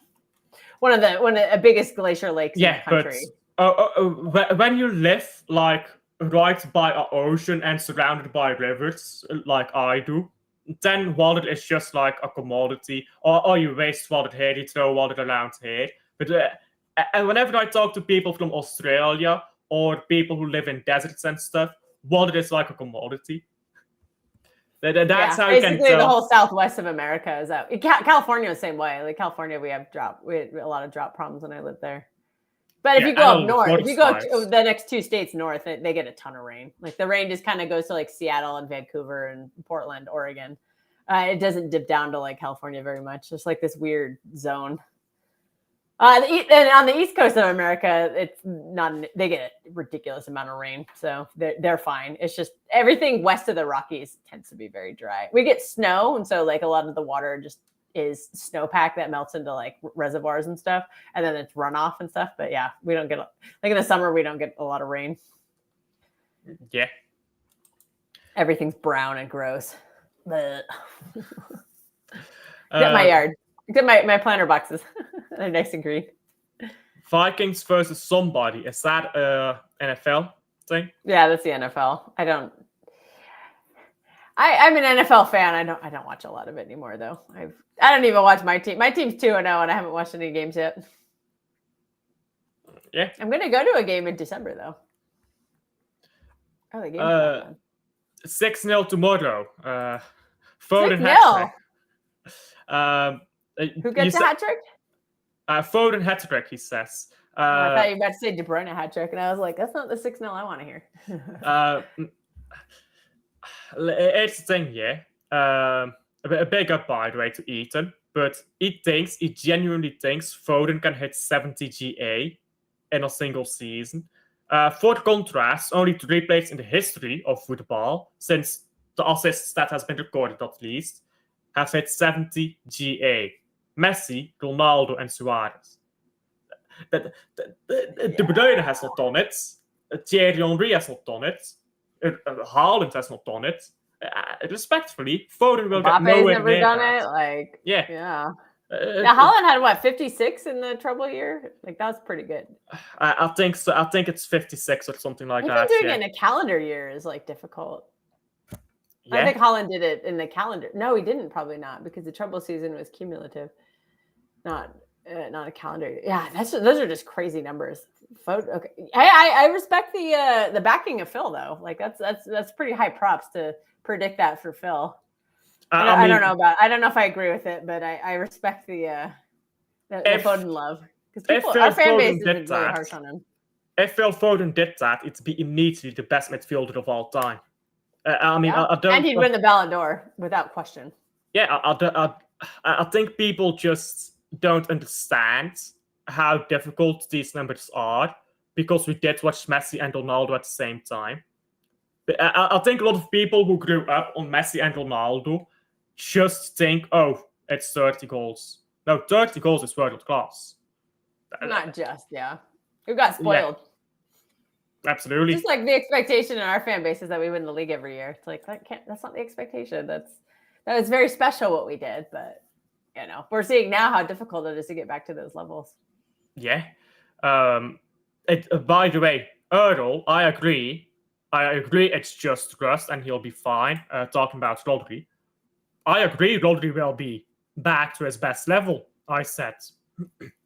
one of the biggest glacier lakes in the country. But when you live like right by an ocean and surrounded by rivers, like I do, then water is just like a commodity, or you waste water here, you throw water around here. But and whenever I talk to people from Australia or people who live in deserts and stuff, water is like a commodity. That's how you can tell. Basically, the whole southwest of America is out. California the same way. Like California, we had a lot of drought problems when I lived there. But if you go up north, if you go to the next 2 states north, they get a ton of rain. Like the rain just kind of goes to like Seattle and Vancouver and Portland, Oregon. It doesn't dip down to like California very much. It's like this weird zone. And on the east coast of America, it's not. They get a ridiculous amount of rain, so they're fine. It's just everything west of the Rockies tends to be very dry. We get snow, and so like a lot of the water just is snowpack that melts into like reservoirs and stuff, and then it's runoff and stuff. But yeah, we don't get like in the summer we don't get a lot of rain. Yeah, everything's brown and gross. Get my yard. My planner boxes. They're nice and green. Vikings versus somebody. Is that a NFL thing? Yeah, that's the NFL. I'm an NFL fan. I don't watch a lot of it anymore though. I don't even watch my team. My team's 2-0 and I haven't watched any games yet. Yeah. I'm gonna go to a game in December though. Oh, the game's 6-0 tomorrow. Foden 6-0. hat-trick. Who gets a hat trick? Foden hat-trick, he says. I thought you were about to say De Bruyne hat trick, and I was like, that's not the 6-0 I want to hear. It's the thing, yeah. A big up, by the way, to Ethan, but he genuinely thinks Foden can hit 70 GA in a single season. For contrast, only 3 players in the history of football, since the assist stat has been recorded at least, have hit 70 GA. Messi, Ronaldo, and Suarez. De Bruyne has not done it. Thierry Henry has not done it. Haaland has not done it. Respectfully, Foden will get nowhere never near done that. it. Like, yeah. Yeah, Haaland had what, 56 in the treble year? Like, that's pretty good. I think so. I think it's 56 or something like that. Even doing it in a calendar year is like difficult. Yeah. I think Haaland did it in the calendar. No, he didn't. Probably not, because the treble season was cumulative, not a calendar. Yeah, those are just crazy numbers. Okay, I respect the backing of Phil though. Like that's pretty high props to predict that for Phil. I don't know if I agree with it, but I respect the Foden love, because our fan base is really harsh on him. If Phil Foden did that, it'd be immediately the best midfielder of all time. I don't. And he'd win the Ballon d'Or without question. Yeah, I think people just don't understand how difficult these numbers are, because we did watch Messi and Ronaldo at the same time. I think a lot of people who grew up on Messi and Ronaldo just think, oh, it's 30 goals. No, 30 goals is world class. Not just, yeah. We got spoiled. Yeah. Absolutely. Just like the expectation in our fan base is that we win the league every year. It's like, that's not the expectation. That was very special what we did, but we're seeing now how difficult it is to get back to those levels. Yeah. By the way, Earl, I agree. It's just rust and he'll be fine. Talking about Rodri. I agree Rodri will be back to his best level, I said.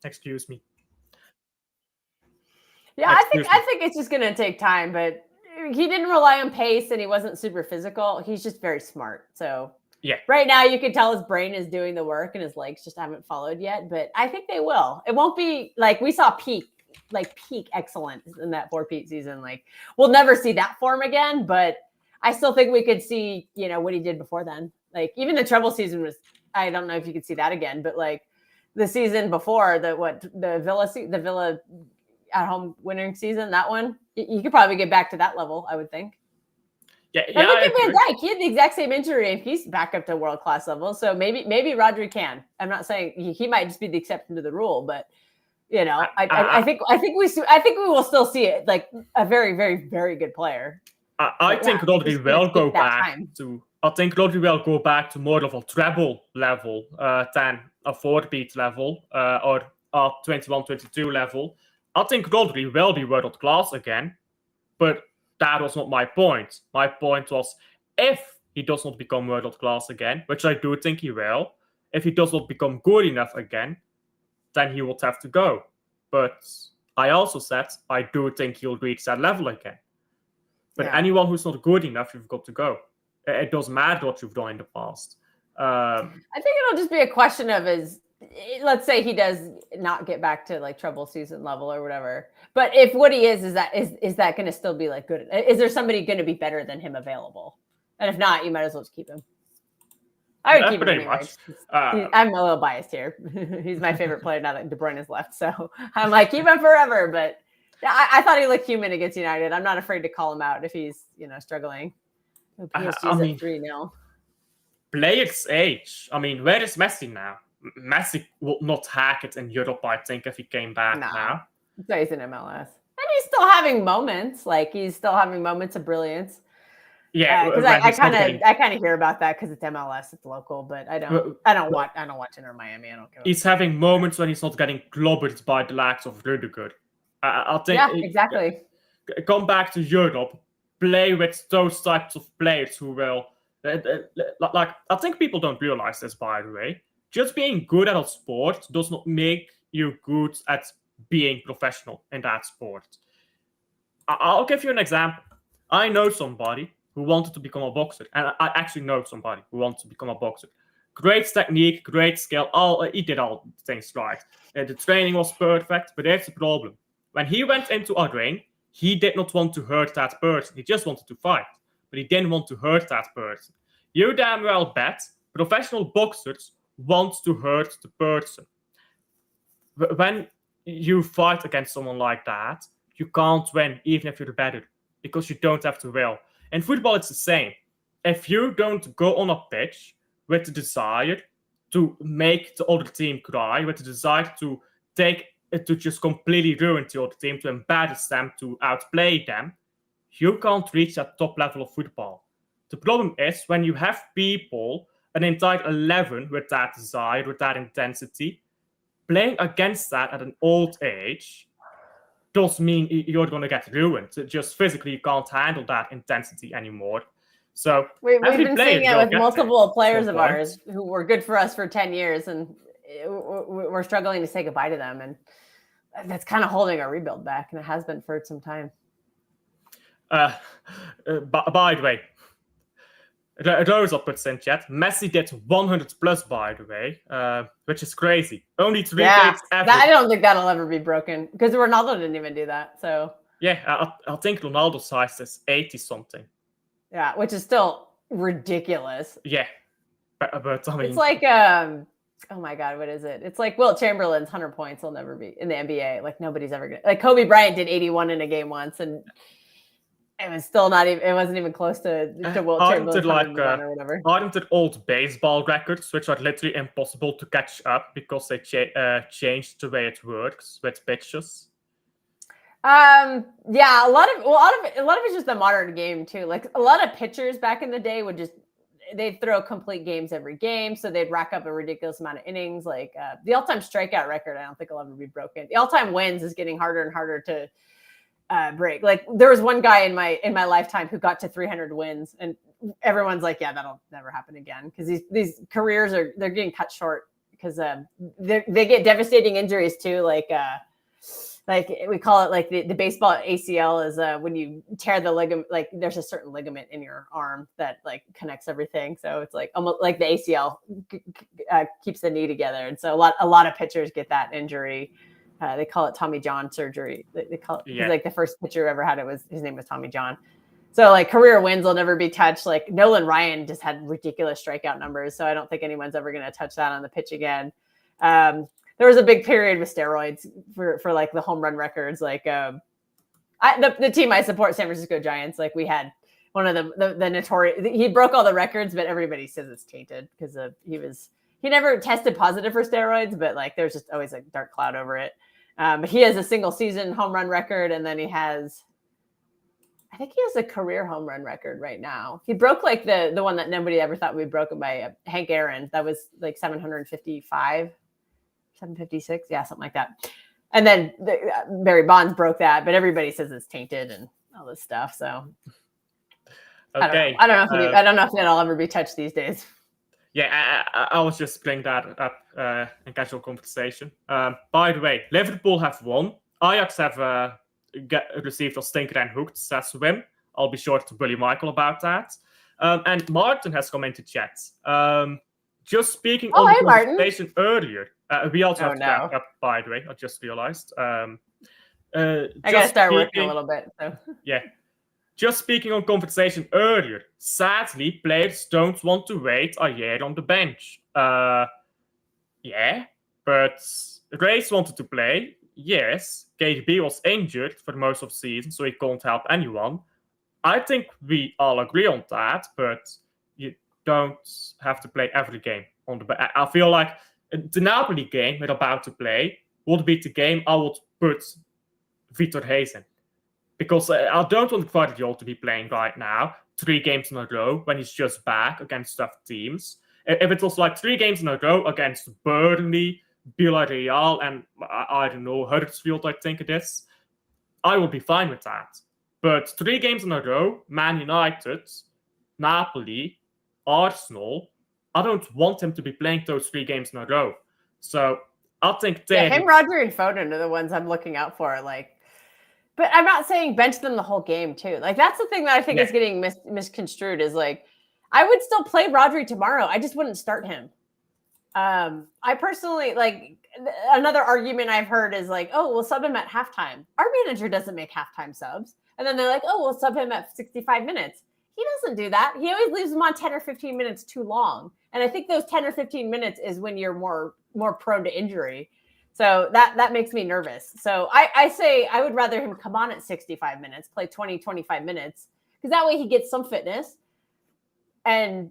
Excuse me. Yeah, I think it's just going to take time, but he didn't rely on pace and he wasn't super physical. He's just very smart. So yeah, right now you can tell his brain is doing the work and his legs just haven't followed yet, but I think they will. It won't be like we saw peak excellence in that 4-peat season. Like, we'll never see that form again, but I still think we could see, what he did before then. Like, even the treble season was, I don't know if you could see that again, but like the season before, the Villa at home winning season, that one, you could probably get back to that level, I would think. Yeah. And look at Van Dijk. He had the exact same injury and he's back up to world-class level. So maybe Rodri can. I'm not saying he might just be the exception to the rule, but I think we will still see it, like a very, very, very good player. I think Rodri will go back to. I think Rodri will go back to more of a treble level than a 4-peat level or a 21-22 level. I think Rodri will be world class again, but that was not my point. My point was, if he does not become world class again, which I do think he will, if he does not become good enough again, then he would have to go. But I also said I do think he'll reach that level again. But anyone who's not good enough, you've got to go. It doesn't matter what you've done in the past. I think it'll just be a question of let's say he does not get back to like treble season level or whatever. But if what he is that going to still be like good? Is there somebody going to be better than him available? And if not, you might as well just keep him. I would keep him anyway. I'm a little biased here. He's my favorite player now that De Bruyne has left. So I'm like, keep him forever. But I thought he looked human against United. I'm not afraid to call him out if he's struggling. PSG's at 3-0. Players age. I mean, where is Messi now? Messi would not hack it in Europe, I think, if he came back now. So he's in MLS. And he's still having moments. Like, he's still having moments of brilliance. Yeah, because when I he's not getting, kind of hear about that because it's MLS, it's local, but I don't watch Inter Miami. I don't give. He's having moments when he's not getting clobbered by the likes of Rudiger. I think. Yeah, exactly. Come back to Europe, play with those types of players who will. Like, I think people don't realize this, by the way. Just being good at a sport does not make you good at being professional in that sport. I'll give you an example. I know somebody who wanted to become a boxer, and I actually know somebody who wants to become a boxer. Great technique, great skill. He did all things right. The training was perfect, but there's a problem. When he went into a ring, he did not want to hurt that person. He just wanted to fight, but he didn't want to hurt that person. You damn well bet professional boxers want to hurt the person. When you fight against someone like that, you can't win even if you're better because you don't have the will. In football, it's the same. If you don't go on a pitch with the desire to make the other team cry, with the desire to just completely ruin the other team, to embarrass them, to outplay them, you can't reach that top level of football. The problem is when you have people, an entire 11 with that desire, with that intensity, playing against that at an old age does mean you're going to get ruined. Just physically, you can't handle that intensity anymore. So we've been seeing it with multiple players of ours who were good for us for 10 years, and we're struggling to say goodbye to them. And that's kind of holding our rebuild back, and it has been for some time. By the way, Rosa puts in chat, Messi did 100 plus, by the way, which is crazy. Only 3 games ever. I don't think that'll ever be broken because Ronaldo didn't even do that. So yeah, I think Ronaldo's size is 80 something. Yeah, which is still ridiculous. Yeah, but I mean, it's like oh my god, what is it? It's like Wilt Chamberlain's 100 points will never be in the NBA. Like nobody's ever gonna. Like Kobe Bryant did 81 in a game once, and it was still not even. It wasn't even close to Wilt Chamberlain's 101 or whatever. Aren't it old baseball records which are literally impossible to catch up because they changed the way it works with pitches? Yeah, a lot of it's just the modern game too. Like a lot of pitchers back in the day they'd throw complete games every game, so they'd rack up a ridiculous amount of innings. Like the all-time strikeout record, I don't think will ever be broken. The all-time wins is getting harder and harder to break. Like there was one guy in my lifetime who got to 300 wins, and everyone's like, yeah, that'll never happen again because these careers they're getting cut short because they get devastating injuries too, like we call it like the baseball ACL is when you tear the ligament, like there's a certain ligament in your arm that like connects everything. So it's like almost like the ACL keeps the knee together. And so a lot of pitchers get that injury. They call it Tommy John surgery. They call it like the first pitcher who ever had his name was Tommy John. So like career wins will never be touched. Like Nolan Ryan just had ridiculous strikeout numbers. So I don't think anyone's ever going to touch that on the pitch again. There was a big period with steroids for like the home run records. Like the team I support, San Francisco Giants, like we had one of the notorious, he broke all the records, but everybody says it's tainted because he never tested positive for steroids, but like there's just always a dark cloud over it. But he has a single season home run record. And then I think he has a career home run record right now. He broke like the one that nobody ever thought would be broken by Hank Aaron. That was like 755. 756, yeah, something like that. And then Barry Bonds broke that, but everybody says it's tainted and all this stuff. So okay, I don't know if that'll ever be touched these days. Yeah, I was just bringing that up in casual conversation. By the way, Liverpool have won. Ajax have received a stinker and hooked, says Wim. I'll be sure to bully Michael about that. And Martin has come into chat. Just speaking on the conversation earlier. We also have to wrap up, by the way. I just realized. I gotta start working a little bit. So. Yeah. Just speaking on conversation earlier, sadly, players don't want to wait a year on the bench. Yeah, but Grace wanted to play. Yes, KDB was injured for most of the season, so he can't help anyone. I think we all agree on that, but you don't have to play every game on the bench. I feel like the Napoli game we're about to play would be the game I would put Vitor Hayes in. Because I don't want Guardiola to be playing right now 3 games in a row when he's just back against tough teams. If it was like 3 games in a row against Burnley, Villarreal, and I don't know, Huddersfield, I think it is, I will be fine with that. But 3 games in a row, Man United, Napoli, Arsenal, I don't want him to be playing those 3 games in a row. So I think him, Rodri, and Foden are the ones I'm looking out for. Like, but I'm not saying bench them the whole game too. Like that's the thing that I think is getting misconstrued. Is like, I would still play Rodri tomorrow. I just wouldn't start him. I personally like another argument I've heard is like, oh, we'll sub him at halftime. Our manager doesn't make halftime subs. And then they're like, oh, we'll sub him at 65 minutes. He doesn't do that. He always leaves him on 10 or 15 minutes too long. And I think those 10 or 15 minutes is when you're more prone to injury. So that makes me nervous. So I say I would rather him come on at 65 minutes, play 20, 25 minutes, because that way he gets some fitness. And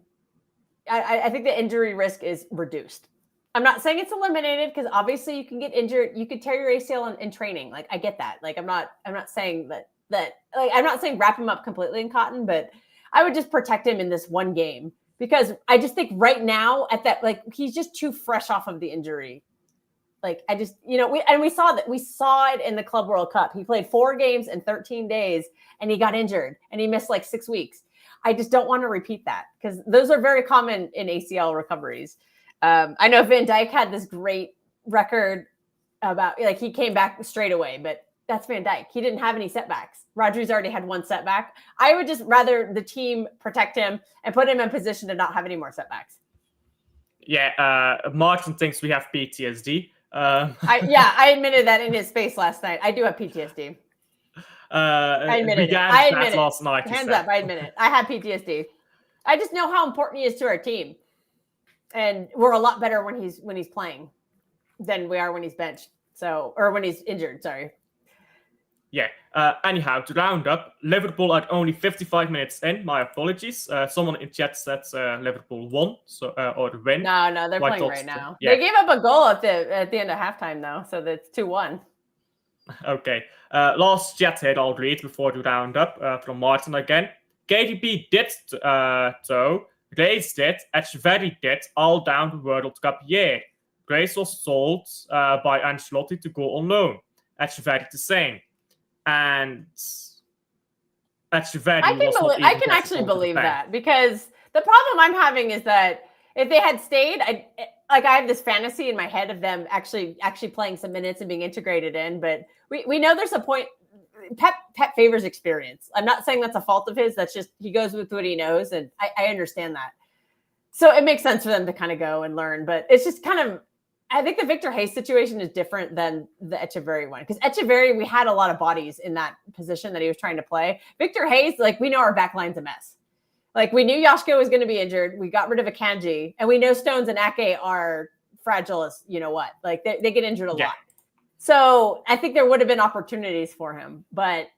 I think the injury risk is reduced. I'm not saying it's eliminated because obviously you can get injured. You could tear your ACL in training. Like I get that. Like I'm not saying that like I'm not saying wrap him up completely in cotton, but I would just protect him in this one game because I just think right now at that, like he's just too fresh off of the injury. Like I just, we saw it in the Club World Cup. He played 4 games in 13 days and he got injured and he missed like 6 weeks. I just don't want to repeat that because those are very common in ACL recoveries. I know Van Dijk had this great record about like he came back straight away, but that's Van Dijk. He didn't have any setbacks. Rodri's already had 1 setback. I would just rather the team protect him and put him in position to not have any more setbacks. Yeah, Martin thinks we have PTSD. I admitted that in his face last night. I do have PTSD. I admit it. Last night. Hands up, I admit it. I have PTSD. I just know how important he is to our team. And we're a lot better when he's playing than we are when he's benched. So, or when he's injured, sorry. Yeah. Anyhow, to round up, Liverpool are only 55 minutes in. My apologies. Someone in chat said Liverpool won, or win. No, they're playing right now. Yeah. They gave up a goal at the end of halftime, though, so that's 2-1. Okay. Last chat here I'll read before the round up from Martin again. KDB did, though. Grace did, Echeverri did, all down the World Cup year. Grace was sold by Ancelotti to go on loan. Echeverri the same. And Echeverri I can actually believe that because the problem I'm having is that if they had stayed, I have this fantasy in my head of them actually playing some minutes and being integrated in, but we know there's a point. Pep favors experience. I'm not saying that's a fault of his. That's just he goes with what he knows, and I understand that. So it makes sense for them to kind of go and learn, but it's just kind of. I think the Victor Hayes situation is different than the Echeverri one because Echeverri, we had a lot of bodies in that position that he was trying to play. Victor Hayes, like we know our back line's a mess. Like we knew Yoshko was going to be injured. We got rid of Akanji, and we know Stones and Ake are fragile as you know what. Like they get injured a lot. So I think there would have been opportunities for him, but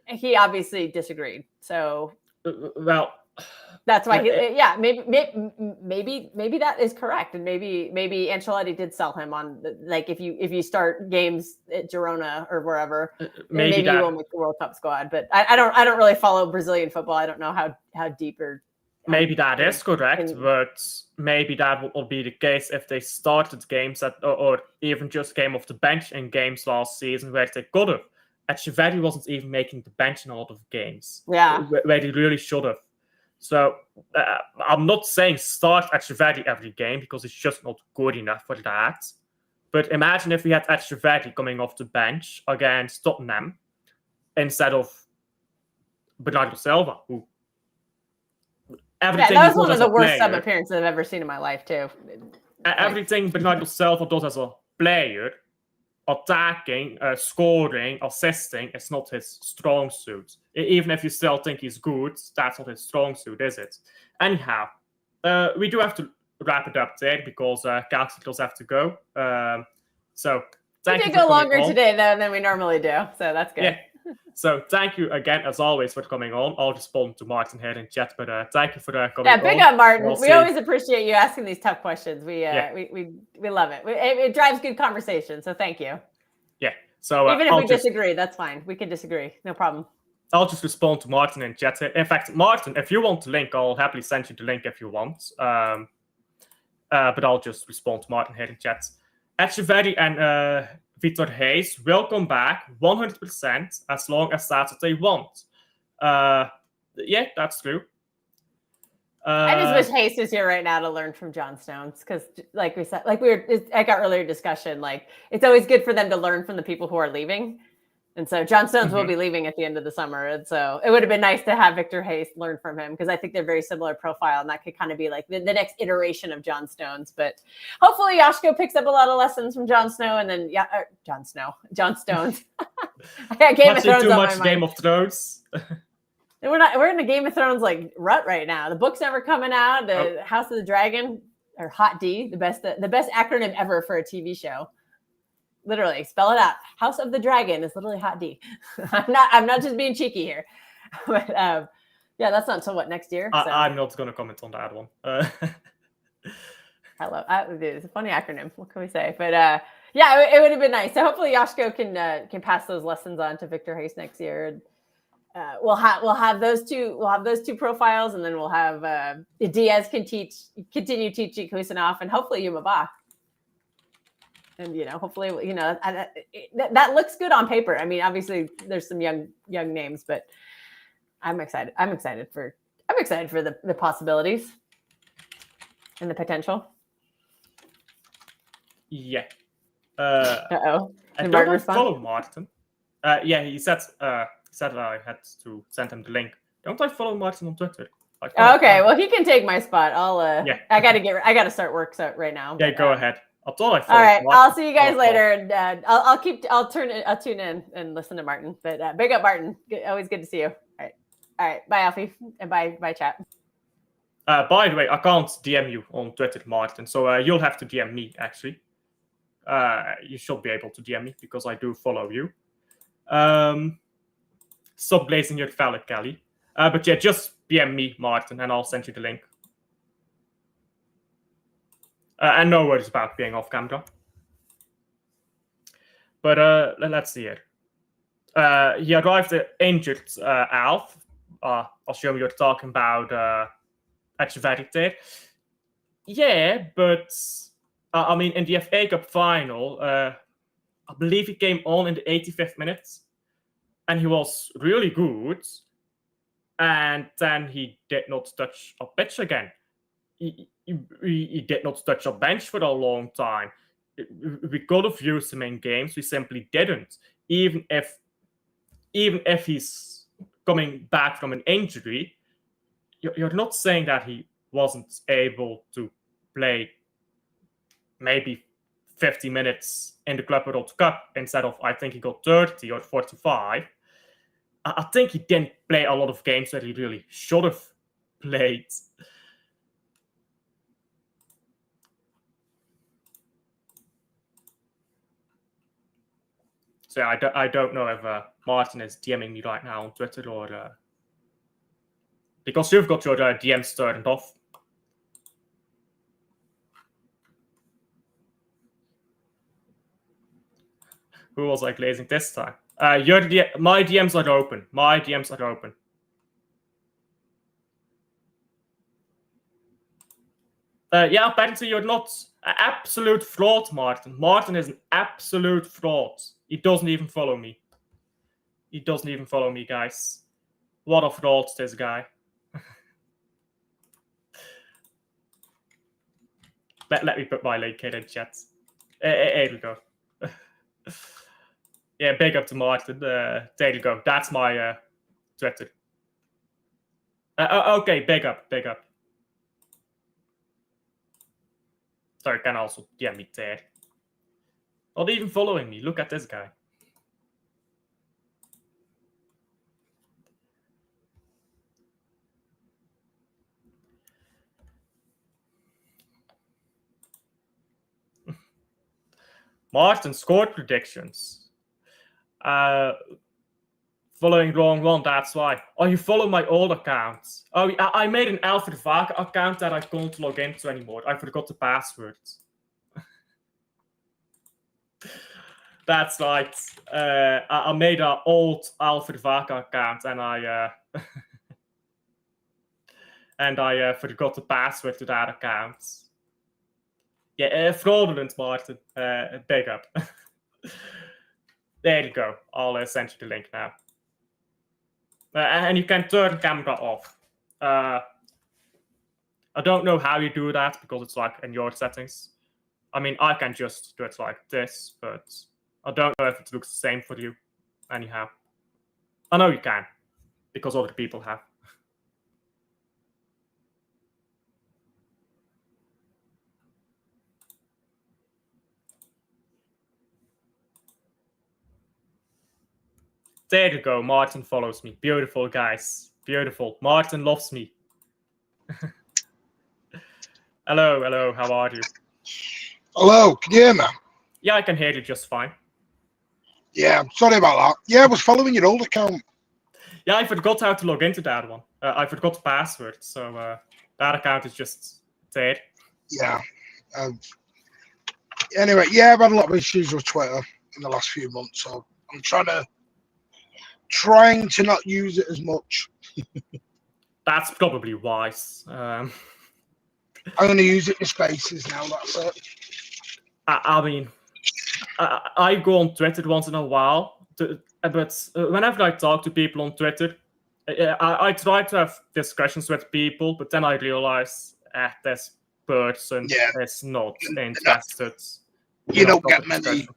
he obviously disagreed. So well, that's why maybe that is correct, and maybe Ancelotti did sell him on like if you start games at Girona or wherever, maybe you will make the World Cup squad. But I don't really follow Brazilian football. I don't know how deep or. Maybe that is correct, but maybe that will be the case if they started games or even just came off the bench in games last season where they could have. Echeverri wasn't even making the bench in a lot of games. Yeah. Where he really should have. So I'm not saying start Echeverri every game because it's just not good enough for that. But imagine if we had Echeverri coming off the bench against Tottenham instead of Bernardo Silva, who that was one of the worst sub appearances I've ever seen in my life, too. Everything Bernardo Silva does as a player, attacking, scoring, assisting, is not his strong suit. Even if you still think he's good, that's not his strong suit, is it? Anyhow, we do have to wrap it up there because Kelkster does have to go. So thank you. We did go longer today than we normally do, so that's good. Yeah. So thank you again, as always, for coming on. I'll respond to Martin here in chat, but thank you for coming on. Yeah, big up, Martin. We always appreciate you asking these tough questions. We love it. It drives good conversation, so thank you. Yeah. So even if we disagree, that's fine. We can disagree. No problem. I'll just respond to Martin in chat. In fact, Martin, if you want the link, I'll happily send you the link if you want. But I'll just respond to Martin here in chat. Echeverry and Victor Hayes will come back 100% as long as that's what they want. Yeah, that's true. I just wish Hayes was here right now to learn from John Stones, because, like we said, like I got earlier discussion, like it's always good for them to learn from the people who are leaving. And so John Stones will be leaving at the end of the summer. And so it would have been nice to have Victor Hayes learn from him, because I think they're very similar profile, and that could kind of be like the next iteration of John Stones. But hopefully Yoshiko picks up a lot of lessons from Jon Snow, and then John Stones. I Game of Thrones too on much my Game mind. of Thrones. We're in a Game of Thrones like rut right now. The book's never coming out. The House of the Dragon, or Hot D, the best acronym ever for a TV show. Literally, spell it out. House of the Dragon is literally Hot D. I'm not just being cheeky here. But yeah, that's not until next year. So. I'm not going to comment on that one. It's a funny acronym. What can we say? But yeah, it would have been nice. So hopefully Yoshiko can pass those lessons on to Victor Hayes next year. We'll have those two. We'll have those two profiles, and then we'll have Diaz continue teaching Kusanov, and hopefully Yuma Ba. And hopefully, that looks good on paper. I mean, obviously, there's some young names, but I'm excited. I'm excited for the possibilities and the potential. Yeah. Uh-oh. I don't follow Martin. Yeah, he said that I had to send him the link. Don't I follow Martin on Twitter? Okay, well, he can take my spot. I gotta start work right now. Yeah, go ahead. I thought I followed all right, Martin. I'll see you guys later, and I'll tune in and listen to Martin. But big up, Martin. Always good to see you. All right. Bye, Alfie, and bye, chat. By the way, I can't DM you on Twitter, Martin. So you'll have to DM me. Actually, you should be able to DM me because I do follow you. Stop blazing your valid, Kelly. But yeah, just DM me, Martin, and I'll send you the link. And no worries about being off camera. But let's see here. He arrived injured, Alf. I'll show you're talking about Echeverry there. Yeah, but I mean, in the FA Cup final, I believe he came on in the 85th minute, and he was really good. And then he did not touch a pitch again. He did not touch a bench for a long time. We could have used him in games. We simply didn't. Even if he's coming back from an injury, you're not saying that he wasn't able to play maybe 50 minutes in the Club World Cup instead of, I think he got 30 or 45. I think he didn't play a lot of games that he really should have played. So I don't know if Martin is DMing me right now on Twitter or because you've got your DMs turned off. Who was I glazing this time? My DMs are open. My DMs are open. Yeah, apparently you're not an absolute fraud, Martin. Martin is an absolute fraud. He doesn't even follow me. He doesn't even follow me, guys. What a fraud, this guy. Let me put my link here in chat. Here we go. Yeah, big up to Martin. There you go. That's my Twitter. Okay, big up. Sorry, can also DM me there. Not even following me. Look at this guy. Martin scored predictions. Following wrong one, that's why. Oh, you follow my old accounts. Oh, I made an Alfred Vaca account that I can't log into anymore. I forgot the password. That's right. I made an old Alfred Vaca account and I forgot the password to that account. Yeah, fraudulent, Martin. Big up. There you go. I'll send you the link now. And you can turn camera off. I don't know how you do that because it's like in your settings. I mean, I can just do it like this, but I don't know if it looks the same for you. Anyhow, I know you can because other people have. There you go. Martin follows me. Beautiful, guys. Beautiful. Martin loves me. Hello. How are you? Hello, can you hear me? Yeah, I can hear you just fine. Yeah, sorry about that. Yeah, I was following your old account. Yeah, I forgot how to log into that one. I forgot the password, so that account is just dead. Yeah. Anyway, yeah, I've had a lot of issues with Twitter in the last few months, so I'm trying to not use it as much. That's probably wise. I'm going to use it for spaces now, that's it. I mean, I go on Twitter once in a while, but whenever I talk to people on Twitter, I try to have discussions with people, but then I realize this person is not interested. You don't get many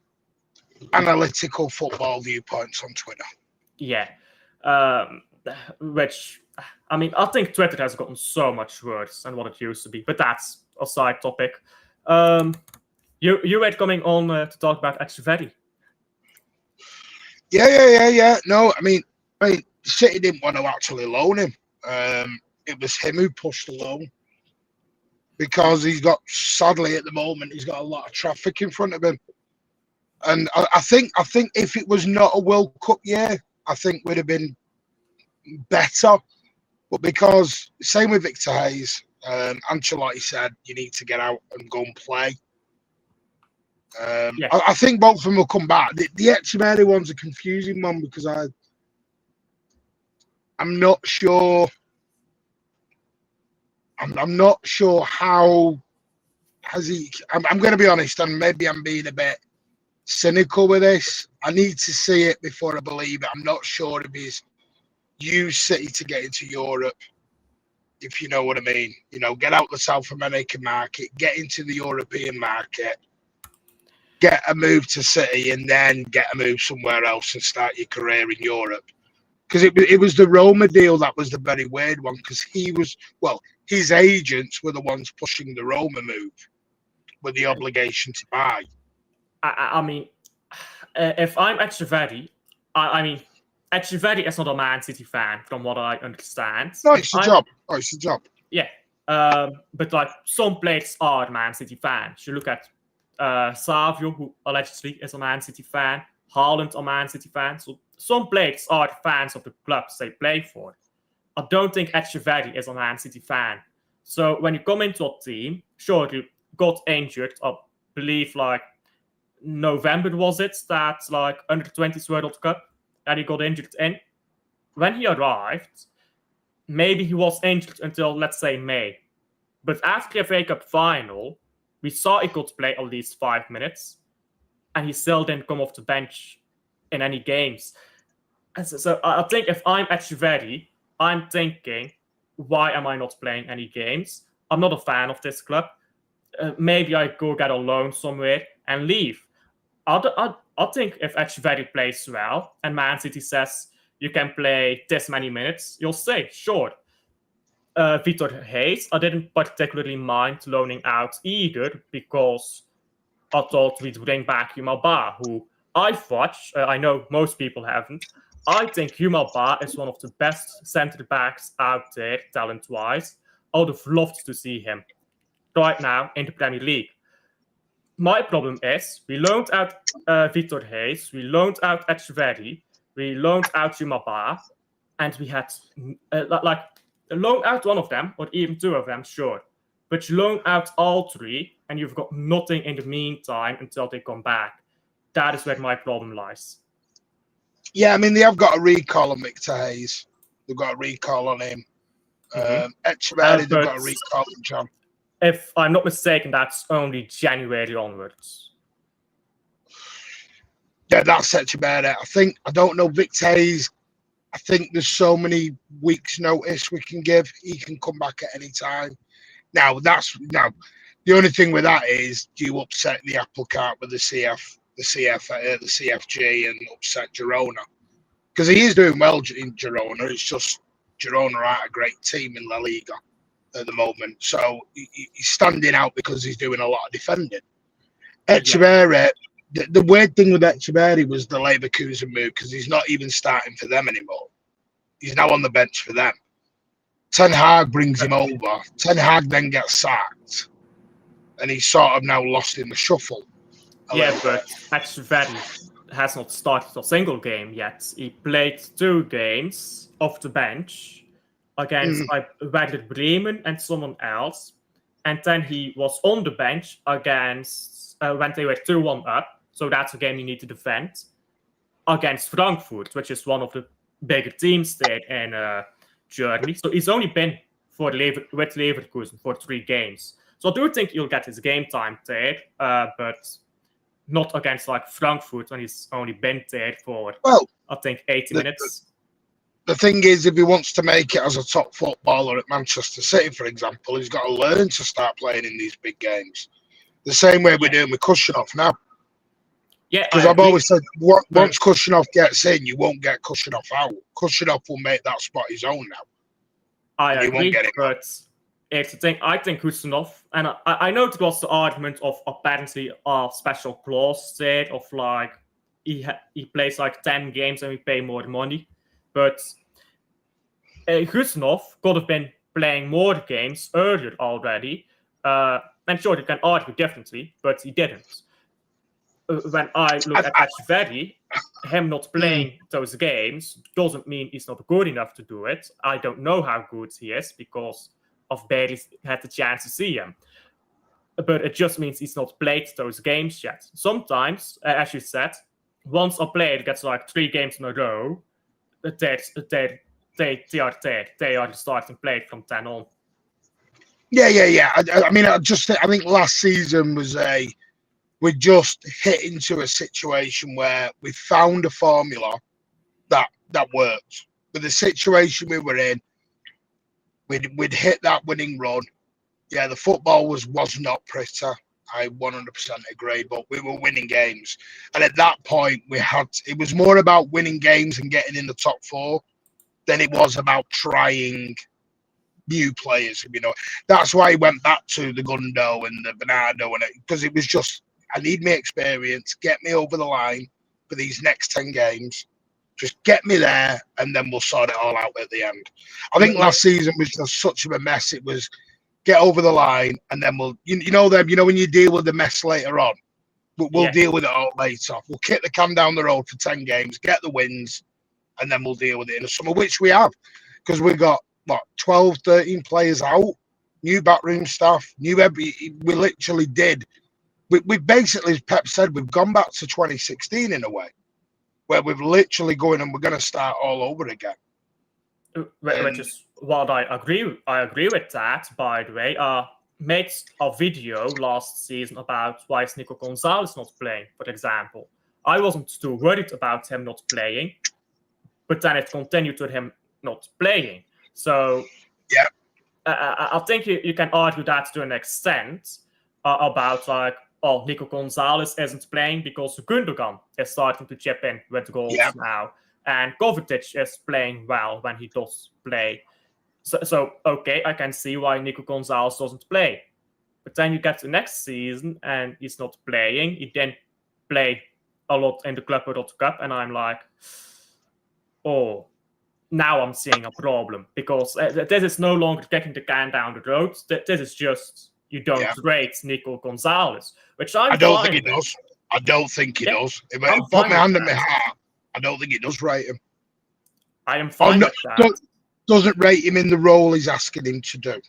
analytical football viewpoints on Twitter. Yeah. Which, I mean, I think Twitter has gotten so much worse than what it used to be, but that's a side topic. You were coming on to talk about Echeverri. Yeah. No, I mean, City didn't want to actually loan him. It was him who pushed the loan because sadly at the moment, he's got a lot of traffic in front of him. And I think if it was not a World Cup year, I think we'd have been better. But because same with Victor Hayes, Ancelotti said you need to get out and go and play. I think both of them will come back. The Echeverri one's a confusing one because I'm not sure. I'm not sure how has he. I'm going to be honest, and maybe I'm being a bit cynical with this. I need to see it before I believe it. I'm not sure if he's used City to get into Europe, if you know what I mean. You know, get out the South American market, get into the European market, get a move to City, and then get a move somewhere else and start your career in Europe. Because it was the Roma deal that was the very weird one, because his agents were the ones pushing the Roma move with the obligation to buy. I mean, if I'm Echeverri, I mean, Echeverri is not a Man City fan, from what I understand. No, it's a job. Yeah, but like some players are Man City fans. You look at Savio, who allegedly is a Man City fan. Haaland, a Man City fan. So some players are fans of the clubs they play for. I don't think Echeverri is a Man City fan. So when you come into a team, sure, you got injured. I believe like November was it that like under 20s World Cup that he got injured in. When he arrived, maybe he was injured until let's say May. But after the FA Cup final, we saw he could play at least 5 minutes, and he still didn't come off the bench in any games. And so I think if I'm Echeverri, I'm thinking, why am I not playing any games? I'm not a fan of this club. Maybe I go get a loan somewhere and leave. I think if Echeverri plays well and Man City says you can play this many minutes, you'll say, sure. Victor Hayes, I didn't particularly mind loaning out either because I thought we'd bring back Yumaba, who I've watched. I know most people haven't. I think Yumaba is one of the best centre-backs out there, talent-wise. I would have loved to see him right now in the Premier League. My problem is we loaned out Victor Hayes, we loaned out Echeverri, we loaned out Yumaba, and we had loan out one of them, or even two of them, sure. But you loan out all three, and you've got nothing in the meantime until they come back. that is where my problem lies. Yeah, I mean, they have got a recall on Victor Hayes. They've got a recall on him. Echeverri, they've got a recall on John. If I'm not mistaken, that's only January onwards. Yeah, that's Echeverri. I don't know, Victor Hayes. I think there's so many weeks' notice we can give. He can come back at any time. Now, the only thing with that is, do you upset the apple cart with the CFG and upset Girona? Because he is doing well in Girona. It's just Girona aren't a great team in La Liga at the moment. So he's standing out because he's doing a lot of defending. Echeverri, the weird thing with Echeverri was the Leverkusen move, because he's not even starting for them anymore. He's now on the bench for them. Ten Hag brings him over. Ten Hag then gets sacked. And he's sort of now lost in the shuffle. Yeah, but Echeverri has not started a single game yet. He played 2 games off the bench against Werder Bremen and someone else. And then he was on the bench against, when they were 2-1 up. So that's a game you need to defend. Against Frankfurt, which is one of the bigger teams there in Germany. So he's only been with Leverkusen for 3 games. So I do think he'll get his game time there, but not against like Frankfurt when he's only been there for, I think, 80 minutes. The thing is, if he wants to make it as a top footballer at Manchester City, for example, he's got to learn to start playing in these big games. The same way we're doing with Kushinov now. Yeah, because I've always said, once Kushinov gets in, you won't get Kushinov out. Kushinov will make that spot his own now. I agree, but it's the thing. I think Kushinov, and I know it was the argument of apparently a special clause there of like he plays like 10 games and we pay more money, but Kushinov could have been playing more games earlier already. And sure, you can argue differently, but he didn't. When I look at Echeverri, him not playing those games doesn't mean he's not good enough to do it. I don't know how good he is because I've barely had the chance to see him. But it just means he's not played those games yet. Sometimes, as you said, once a player gets like 3 games in a row, they are there. They are starting play from 10 on. Yeah. I mean, I think last season was we just hit into a situation where we found a formula that worked. With the situation we were in, we'd hit that winning run. Yeah, the football was not pretty. I 100% agree, but we were winning games. And at that point, it was more about winning games and getting in the top 4 than it was about trying new players. You know, that's why he went back to the Gundo and the Bernardo, because it was just, I need my experience, get me over the line for these next 10 games. Just get me there, and then we'll sort it all out at the end. I think last season was just such a mess. It was get over the line, and then we'll, you know when you deal with the mess later on, we'll deal with it all later. We'll kick the can down the road for 10 games, get the wins, and then we'll deal with it in the summer, which we have, because we've got, 12, 13 players out, new backroom staff, we literally did. We basically, as Pep said, we've gone back to 2016 in a way, where we've literally going and we're going to start all over again. Which is what I agree with that, by the way. Made a video last season about why is Nico Gonzalez not playing, for example. I wasn't too worried about him not playing, but then it continued with him not playing. So yeah, I think you can argue that to an extent about like, Nico Gonzalez isn't playing because Gundogan is starting to chip in with goals now. And Kovacic is playing well when he does play. So, okay, I can see why Nico Gonzalez doesn't play. But then you get to next season and he's not playing. He didn't play a lot in the Club World Cup. And I'm like, now I'm seeing a problem. Because this is no longer kicking the can down the road. This is just... You don't rate Nico Gonzalez, which I don't think he does. I don't think he does. If I put my hand on my heart, I don't think he does rate him. I am fine with that. Doesn't rate him in the role he's asking him to do.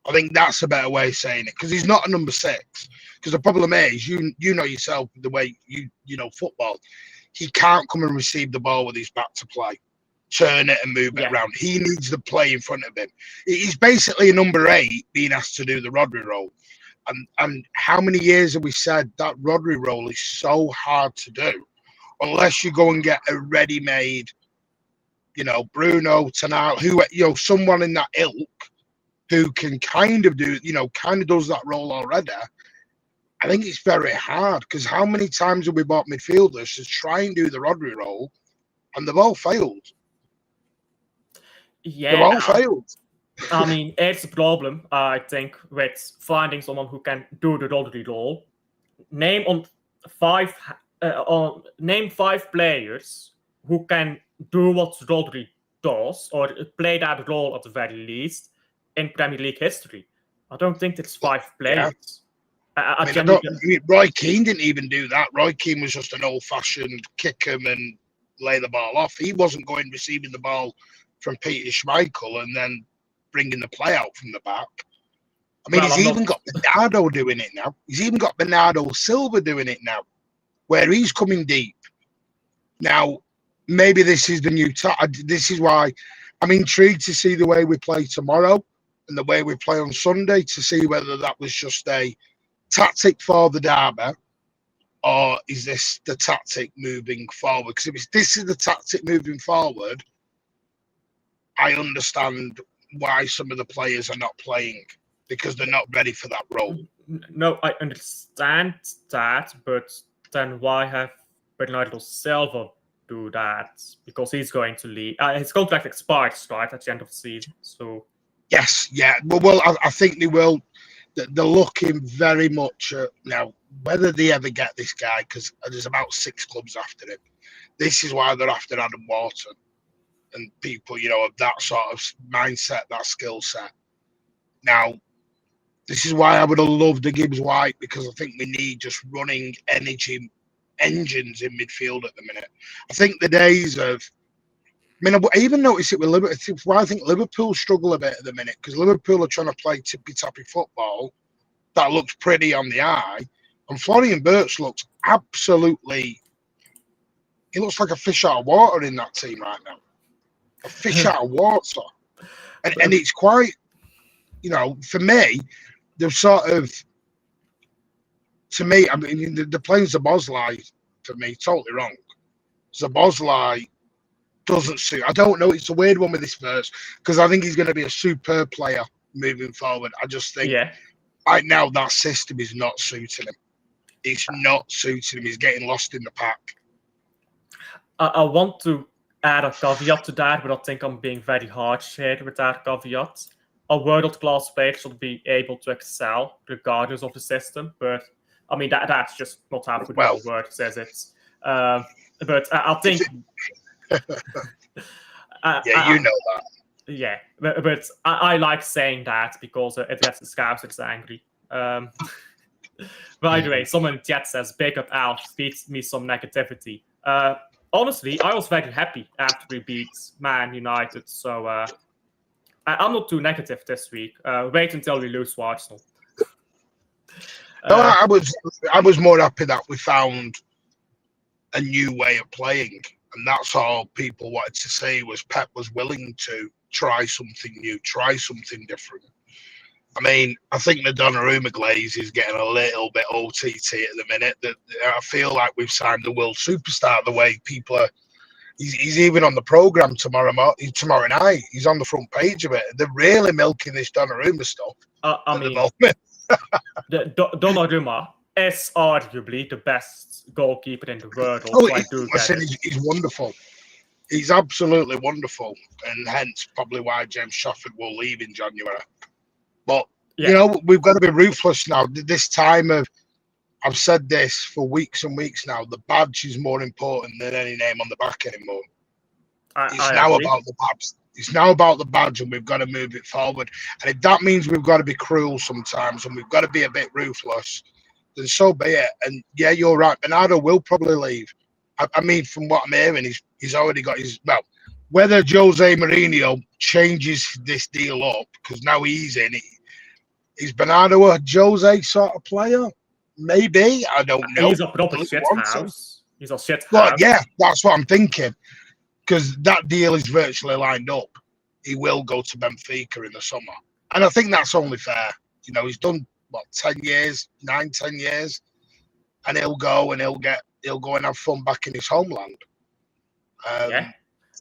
I think that's a better way of saying it, because he's not a number 6. Because the problem is, you know yourself, the way you know football, he can't come and receive the ball with his back to play, turn it and move it around. He needs the play in front of him. He's basically a number 8 being asked to do the Rodri role. And how many years have we said that Rodri role is so hard to do unless you go and get a ready-made, Bruno, Tonali, who, someone in that ilk who can kind of do, kind of does that role already. I think it's very hard, because how many times have we bought midfielders to try and do the Rodri role and they've all failed? Yeah. They've all failed. I mean, it's a problem, I think, with finding someone who can do the Rodri role. Name 5 players who can do what Rodri does, or play that role at the very least, in Premier League history. I don't think it's 5 players. Roy Keane didn't even do that. Roy Keane was just an old-fashioned kick him and lay the ball off. He wasn't going receiving the ball from Peter Schmeichel and then bringing the play out from the back. I mean, he's even got Bernardo doing it now. He's even got Bernardo Silva doing it now, where he's coming deep. Now, maybe this is the new this is why I'm intrigued to see the way we play tomorrow and the way we play on Sunday, to see whether that was just a tactic for the derby, or is this the tactic moving forward? Because if this is the tactic moving forward, I understand why some of the players are not playing, because they're not ready for that role. No, I understand that, but then why have Bernardo Silva do that? Because he's going to leave. His contract expires, right, at the end of the season. So yes, yeah. Well, I think they will. They're looking very much now whether they ever get this guy, because there's about 6 clubs after him. This is why they're after Adam Wharton and people, of that sort of mindset, that skill set. Now, this is why I would have loved a Gibbs White, because I think we need just running energy engines in midfield at the minute. I think the days of, I even noticed it with Liverpool. It's why I think Liverpool struggle a bit at the minute, because Liverpool are trying to play tippy-tappy football that looks pretty on the eye, and Florian Wirtz looks absolutely, he looks like a fish out of water in that team right now. A fish out of water. And it's quite, for me, they're sort of, to me, I mean, they're playing Zabozlai, for me, totally wrong. Zabozlai doesn't suit. I don't know. It's a weird one with this verse, because I think he's going to be a superb player moving forward. I just think right now that system is not suiting him. It's not suiting him. He's getting lost in the pack. I want to add a caveat to that, but I think I'm being very harsh here with that caveat. A world-class player should be able to excel regardless of the system, but I mean that's just not how football works, is it? But I think you know that. Yeah, but I like saying that because it gets the Scousers angry. By the way, someone in chat says, "Big up Alf, feeds me some negativity." Honestly, I was very happy after we beat Man United, so I'm not too negative this week. Wait until we lose to Arsenal. No, I was more happy that we found a new way of playing, and that's all people wanted to say, was Pep was willing to try something new, try something different. I mean, I think the Donnarumma glaze is getting a little bit OTT at the minute. That I feel like we've signed the world superstar. The way people are, he's even on the program tomorrow night. He's on the front page of it. They're really milking this Donnarumma stuff at the moment. Donnarumma is arguably the best goalkeeper in the world. He's wonderful. He's absolutely wonderful, and hence probably why James Trafford will leave in January. But, we've got to be ruthless now. This time I've said this for weeks and weeks now, the badge is more important than any name on the back anymore. It's now about the badge. It's now about the badge, and we've got to move it forward. And if that means we've got to be cruel sometimes and we've got to be a bit ruthless, then so be it. And, yeah, you're right. Bernardo will probably leave. I mean, from what I'm hearing, he's already got his... Well, whether Jose Mourinho changes this deal up, because now he's in it, Is Bernardo a Jose sort of player? Maybe. I don't know. He's a proper shit house. He's a shit But house. yeah, that's what I'm thinking. Because that deal is virtually lined up. He will go to Benfica in the summer. And I think that's only fair. You know, he's done, 10 years, 10 years. And he'll go and he'll go and have fun back in his homeland. Yeah.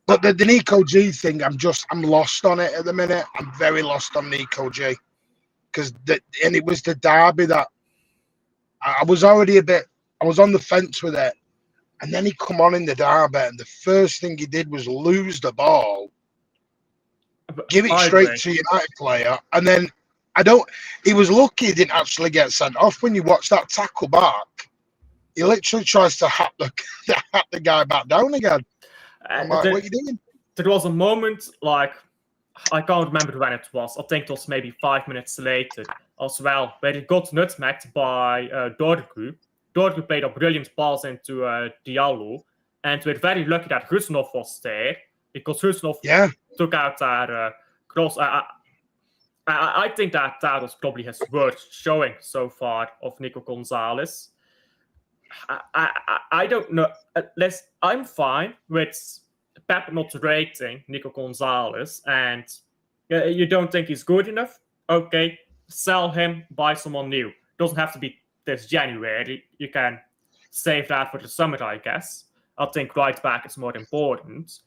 But the Nico G thing, I'm lost on it at the minute. I'm very lost on Nico G. And it was the derby that I was already I was on the fence with it. And then he come on in the derby, and the first thing he did was lose the ball, give it straight to United player, and then he was lucky he didn't actually get sent off. When you watch that tackle back, he literally tries to hat the guy back down again. I'm like, what are you doing? There was a moment, like, I can't remember when it was. I think it was maybe 5 minutes later as well, where he got nutmegged by Dorgu. Dorgu played a brilliant pass into Diallo, and we're very lucky that Rusnov was there, because Rusnov took out that cross. I think that was probably his worst showing so far of Nico Gonzalez. I don't know. I'm fine with Pep not rating Nico Gonzalez, and you don't think he's good enough? Okay, sell him, buy someone new. Doesn't have to be this January. You can save that for the summer, I guess. I think right back is more important.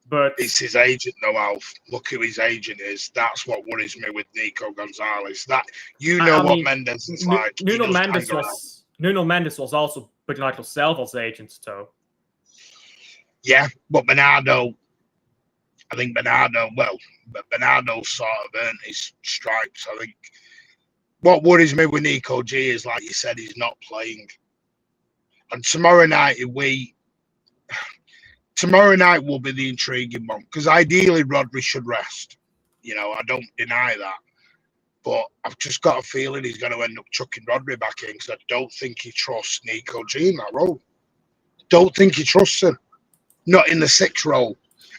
But it's his agent, though, Alf. Look who his agent is. That's what worries me with Nico Gonzalez. That what Mendes is like. Nuno Mendes was also Bernardo Silva's agent, though. Yeah, but Bernardo sort of earned his stripes. I think what worries me with Nico G is, like you said, he's not playing. And tomorrow night will be the intriguing one, because ideally Rodri should rest. You know, I don't deny that. But I've just got a feeling he's going to end up chucking Rodri back in, because I don't think he trusts Nico G in that role. Don't think he trusts him. Not in the 6 role.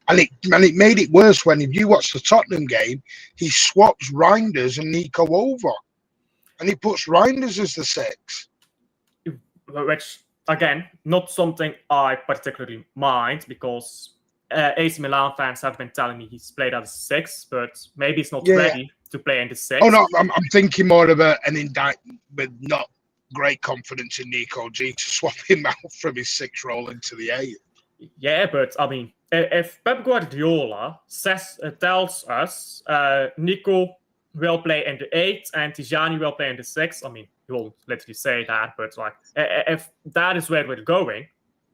And it made it worse when, if you watch the Tottenham game, he swaps Reinders and Nico over. And he puts Reinders as the 6. Which, again, not something I particularly mind, because AC Milan fans have been telling me he's played as a 6, but maybe he's not ready to play in the 6. Oh, no, I'm thinking more of an indictment with not great confidence in Nico G to swap him out from his 6 role into the 8. Yeah, but I mean, if Pep Guardiola tells us Nico will play in the 8 and Tijani will play in the 6, I mean, he won't literally say that, but like, if that is where we're going,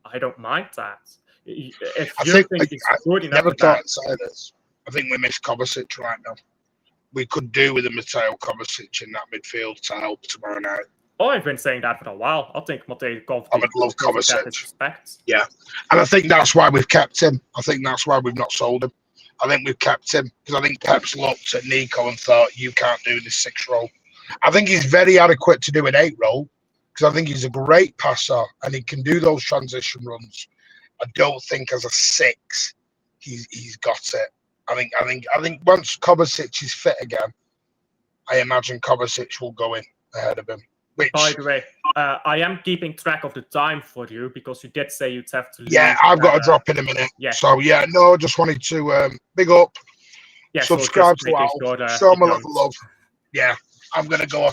I don't mind that. If I think he's good enough, never thought I'd say this. I think we miss Kovacic right now. We could do with a Mateo Kovacic in that midfield to help tomorrow night. Oh, I've been saying that for a while. I think Mateo Kovacic. I would love Kovacic. Yeah, and I think that's why we've kept him. I think that's why we've not sold him. I think we've kept him because I think Pep's looked at Nico and thought, you can't do this 6 role. I think he's very adequate to do an 8 role, because I think he's a great passer and he can do those transition runs. I don't think as a 6 he's got it. I think once Kovacic is fit again, I imagine Kovacic will go in ahead of him. By the way, I am keeping track of the time for you, because you did say you'd have to leave. Yeah, I've got to drop in a minute. Yeah. So, I just wanted to big up, subscribe to Al, show my little love. Yeah, I'm going to go.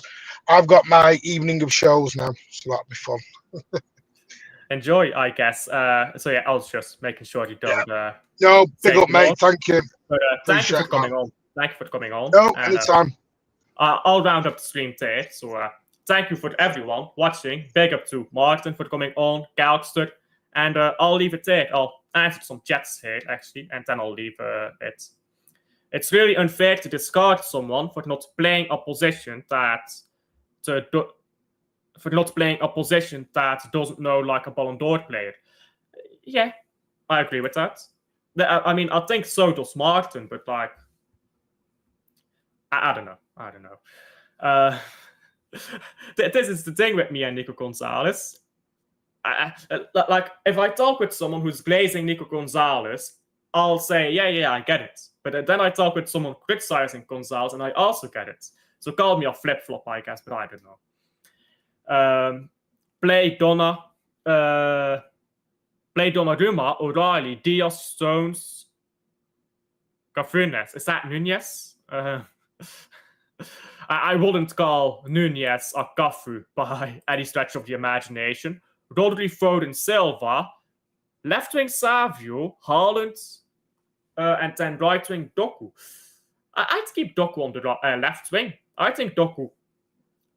I've got my evening of shows now, so that'll be fun. Enjoy, I guess. I was just making sure you don't... no, big up, mate. Thank you. But thank you for coming on. Thank you for coming on. No, anytime. I'll round up the stream there, so... thank you for everyone watching. Big up to Martin for coming on, Kelkster, and I'll leave it there. I'll answer some chats here, actually, and then I'll leave it. It's really unfair to discard someone for not playing a position that doesn't know like a Ballon d'Or player. Yeah, I agree with that. I mean, I think so does Martin, but like, I don't know. This is the thing with me and Nico Gonzalez. Like, if I talk with someone who's glazing Nico Gonzalez, I'll say, yeah, I get it. But then I talk with someone criticizing Gonzalez, and I also get it. So call me a flip-flop, I guess, but I don't know. Play Donnarumma, O'Reilly, Diaz, Stones, Cafunes. Is that Nunez? I wouldn't call Nunez a Cafu by any stretch of the imagination. Rodri, Foden, Silva, left wing Savio, Haaland, and then right wing Doku. I'd keep Doku on the left wing. I think Doku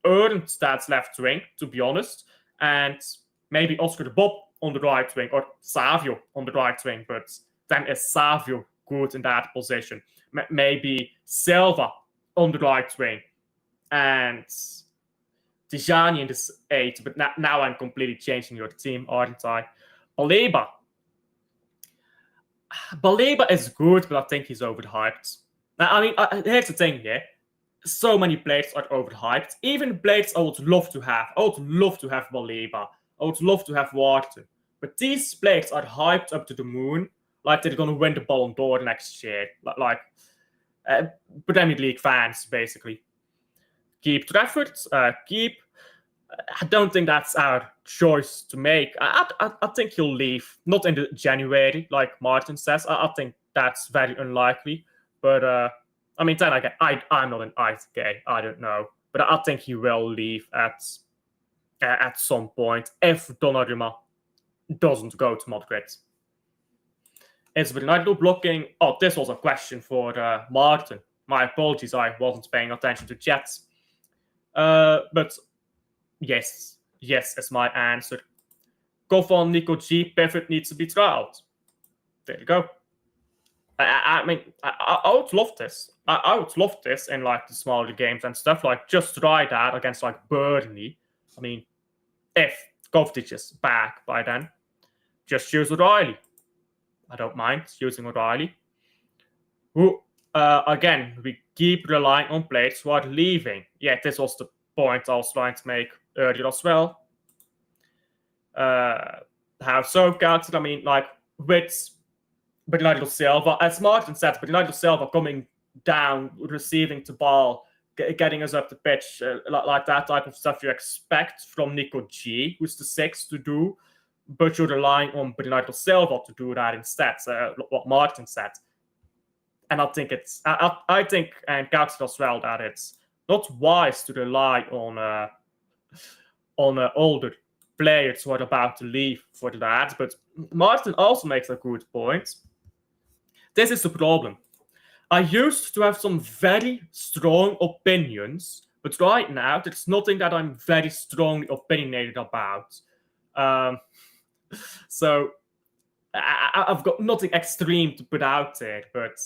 earned that left wing, to be honest, and maybe Oscar de Bob on the right wing or Savio on the right wing, but then is Savio good in that position? Maybe Silva on the right wing and Tijani in this 8, but now I'm completely changing your team, aren't I? Baleba is good, but I think he's overhyped. Now, I mean, here's the thing here. So many players are overhyped. Even players I would love to have. I would love to have Baleba. I would love to have Wharton. But these players are hyped up to the moon, like they're going to win the Ballon d'Or next year. Like Premier League fans, basically. Keep Trafford. Keep. I don't think that's our choice to make. I think he'll leave. Not in the January, like Martin says. I think that's very unlikely. But, I mean, then again, I'm not an ice guy. I don't know. But I think he will leave at some point if Donnarumma doesn't go to Madrid. Is Bernardo blocking? Oh, this was a question for Martin. My apologies, I wasn't paying attention to chats. But yes is my answer. Goffon, Nico G, pivot needs to be trialed. There you go. I mean, I would love this. I would love this in like the smaller games and stuff. Like just try that against like Burnley. I mean, if Kovacic is back by then, just use O'Reilly. I don't mind using O'Reilly. Who again, we keep relying on players who are leaving. Yeah, this was the point I was trying to make earlier as well. How so, Kelkster? I mean, like with Bernardo Silva, as Martin said, Bernardo Silva coming down, receiving the ball, getting us up the pitch, like that type of stuff you expect from Nico G, who's the 6 to do, but you're relying on Bernardo Silva to do that instead, what Martin said. And I think I think, and Kelkster as well, that it's not wise to rely on older players who are about to leave for that. But Martin also makes a good point. This is the problem. I used to have some very strong opinions, but right now there's nothing that I'm very strongly opinionated about. So I've got nothing extreme to put out there, but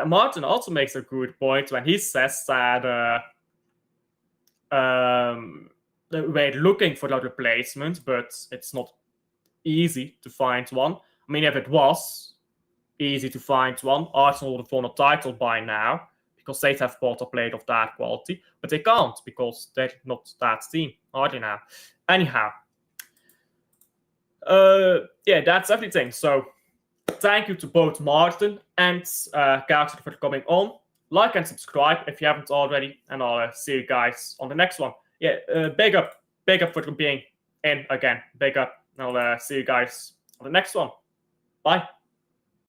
Martin also makes a good point when he says that we're looking for a replacement, but it's not easy to find one. I mean, if it was easy to find one, Arsenal would have won a title by now because they'd have bought a player of that quality, but they can't because they're not that team, are they now? Anyhow, yeah, that's everything. So thank you to both Martin and Kelkster for coming on. Like and subscribe if you haven't already, and I'll see you guys on the next one. Yeah, big up for being in again. Big up. I'll see you guys on the next one. Bye.